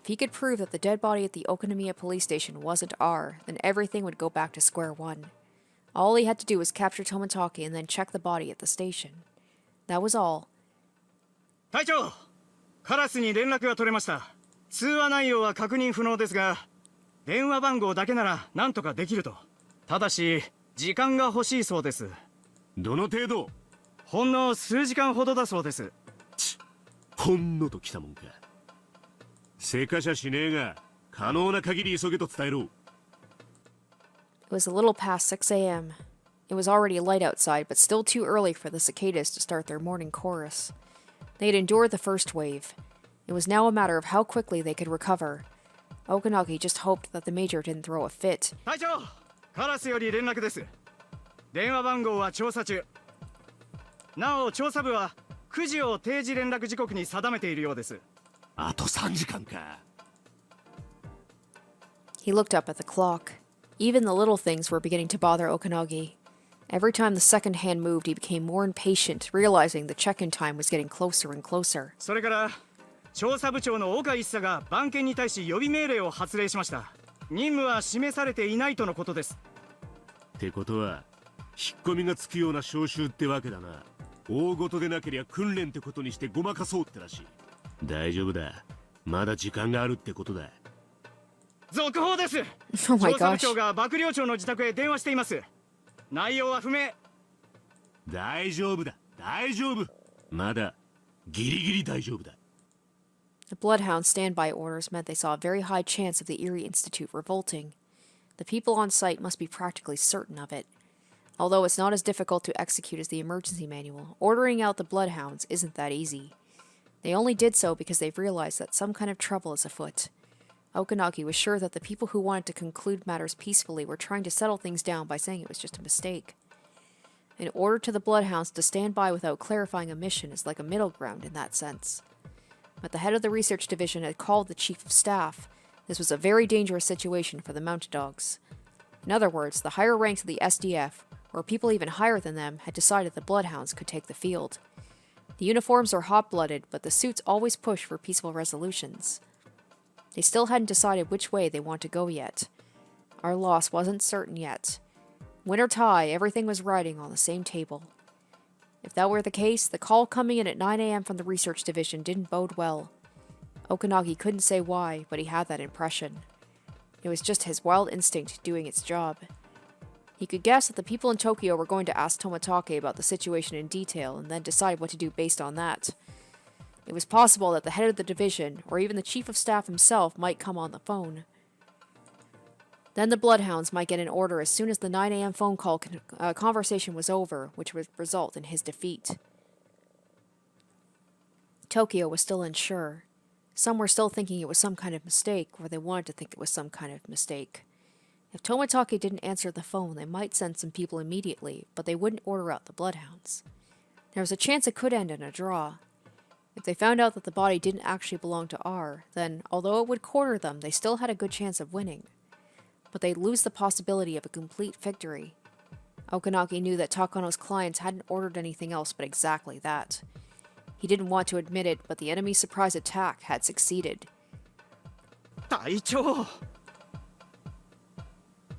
If he could prove that the dead body at the Okonomiya police station wasn't R, then everything would go back to square one. All he had to do was capture Tomitake and then check the body at the station. That was all. 隊長、カラスに連絡が取れました。通話内容は確認不能ですが、電話番号だけなら何とかできると。ただし、時間が欲しいそうです。どの程度？ほんの数時間ほどだそうです。ほんのときたもんか。せかしゃしねえが、可能な限り急げと伝えろ。It was a little past 6 a.m. It was already light outside, but still too early for the cicadas to start their morning chorus. They had endured the first wave. It was now a matter of how quickly they could recover. Okanagi just hoped that the major didn't throw a fit. 隊長、カラスより連絡です。電話番号は調査中。なお、調査部は9時を定時連絡時刻に定めているようです。あと3時間か。He looked up at the clock. Even the little things were beginning to bother Okanagi. Every time the second hand moved, he became more impatient, realizing the check-in time was getting closer and closer. それから、調査部長の岡一佐が番犬に対し予備命令を発令しました。任務は示されていないとのことです。ってことは、引っ込みがつくような招集ってわけだな。大事でなけりゃ訓練ってことにしてごまかそうってらしい。大丈夫だ。まだ時間があるってことだ。続報です。 Oh my 調査部 gosh. 長が幕僚長の自宅へ電話しています。内容は不明。大丈夫だ。大丈夫。まだギリギリ大丈夫だ。The Bloodhound's standby orders meant they saw a very high chance of the Erie Institute revolting. The people on site must be practically certain of it. Although it's not as difficult to execute as the emergency manual, ordering out the Bloodhounds isn't that easy. They only did so because they've realized that some kind of trouble is afoot. Okanagi was sure that the people who wanted to conclude matters peacefully were trying to settle things down by saying it was just a mistake. An order to the Bloodhounds to stand by without clarifying a mission is like a middle ground in that sense. But the head of the research division had called the chief of staff. This was a very dangerous situation for the mounted dogs. In other words, the higher ranks of the SDF, or people even higher than them, had decided the Bloodhounds could take the field. The uniforms are hot-blooded, but the suits always push for peaceful resolutions. They still hadn't decided which way they want to go yet. Our loss wasn't certain yet. Win or tie, everything was riding on the same table. If that were the case, the call coming in at 9 a.m. from the research division didn't bode well. Okanagi couldn't say why, but he had that impression. It was just his wild instinct doing its job. He could guess that the people in Tokyo were going to ask Tomitake about the situation in detail and then decide what to do based on that. It was possible that the head of the division, or even the chief of staff himself, might come on the phone. Then the Bloodhounds might get an order as soon as the 9 a.m. phone call conversation was over, which would result in his defeat. Tokyo was still unsure. Some were still thinking it was some kind of mistake, or they wanted to think it was some kind of mistake. If Tomitake didn't answer the phone, they might send some people immediately, but they wouldn't order out the Bloodhounds. There was a chance it could end in a draw. If they found out that the body didn't actually belong to R, then, although it would corner them, they still had a good chance of winning. But they'd lose the possibility of a complete victory. Okanagi knew that Takano's clients hadn't ordered anything else but exactly that. He didn't want to admit it, but the enemy's surprise attack had succeeded. 隊長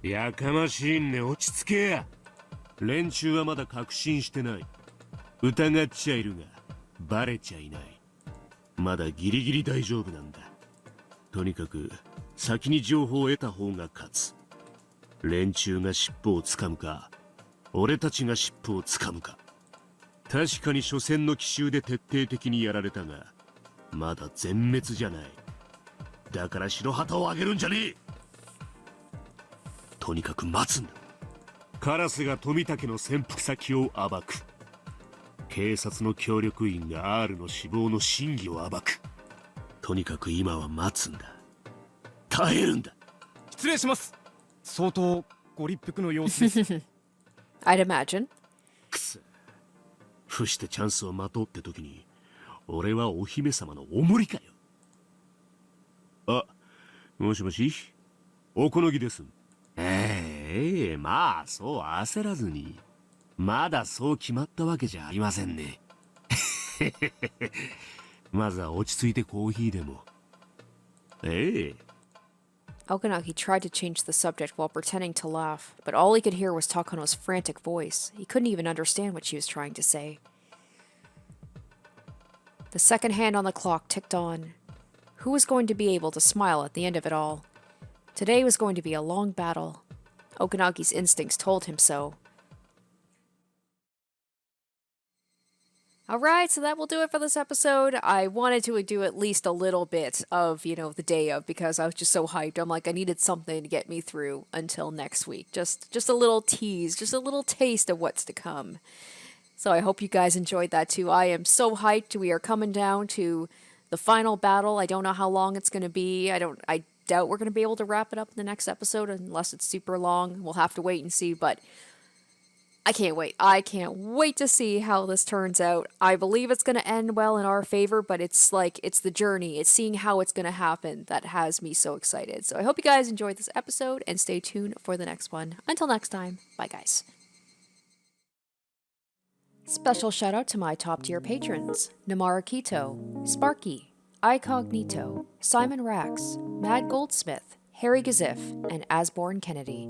やかましいんね、落ち着けや。連中はまだ確信してない。疑っちゃいるがバレちゃいない。まだギリギリ大丈夫なんだ。とにかく先に情報を得た方が勝つ。連中が尻尾をつかむか、俺たちが尻尾をつかむか。確かに初戦の奇襲で徹底的にやられたが、まだ全滅じゃない。だから白旗を上げるんじゃねえ。とにかく待つんだ。カラスが富武の潜伏先を暴く。警察の協力員が R の死亡の真偽を暴く。とにかく今は待つんだ。耐えるんだ。失礼します。相当ご立腹の様子です。I'd imagine. くそ。伏してチャンスを待とうって時に、俺はお姫様のおもりかよ。あ、もしもし、おこのぎです。まあそう焦らずに。まだそう決まったわけじゃありませんね。まずは落ち着いてコーヒーでも。Okanagi tried to change the subject while pretending to laugh, but all he could hear was Takano's frantic voice. He couldn't even understand what she was trying to say. The second hand on the clock ticked on. Who was going to be able to smile at the end of it all? Today was going to be a long battle. Okanagi's instincts told him so. Alright, so that will do it for this episode. I wanted to do at least a little bit of, the day of, because I was just so hyped. I'm like, I needed something to get me through until next week. Just a little tease, just a little taste of what's to come. So I hope you guys enjoyed that too. I am so hyped. We are coming down to the final battle. I don't know how long it's going to be. I doubt we're going to be able to wrap it up in the next episode unless it's super long. We'll have to wait and see, but I can't wait. I can't wait to see how this turns out. I believe it's going to end well in our favor, but it's the journey. It's seeing how it's going to happen that has me so excited. So I hope you guys enjoyed this episode and stay tuned for the next one. Until next time, bye guys. Special shout out to my top tier patrons: Namara Kito, Sparky, Icognito, Simon Rax, Mad Goldsmith, Harry Gazif, and Asborn Kennedy.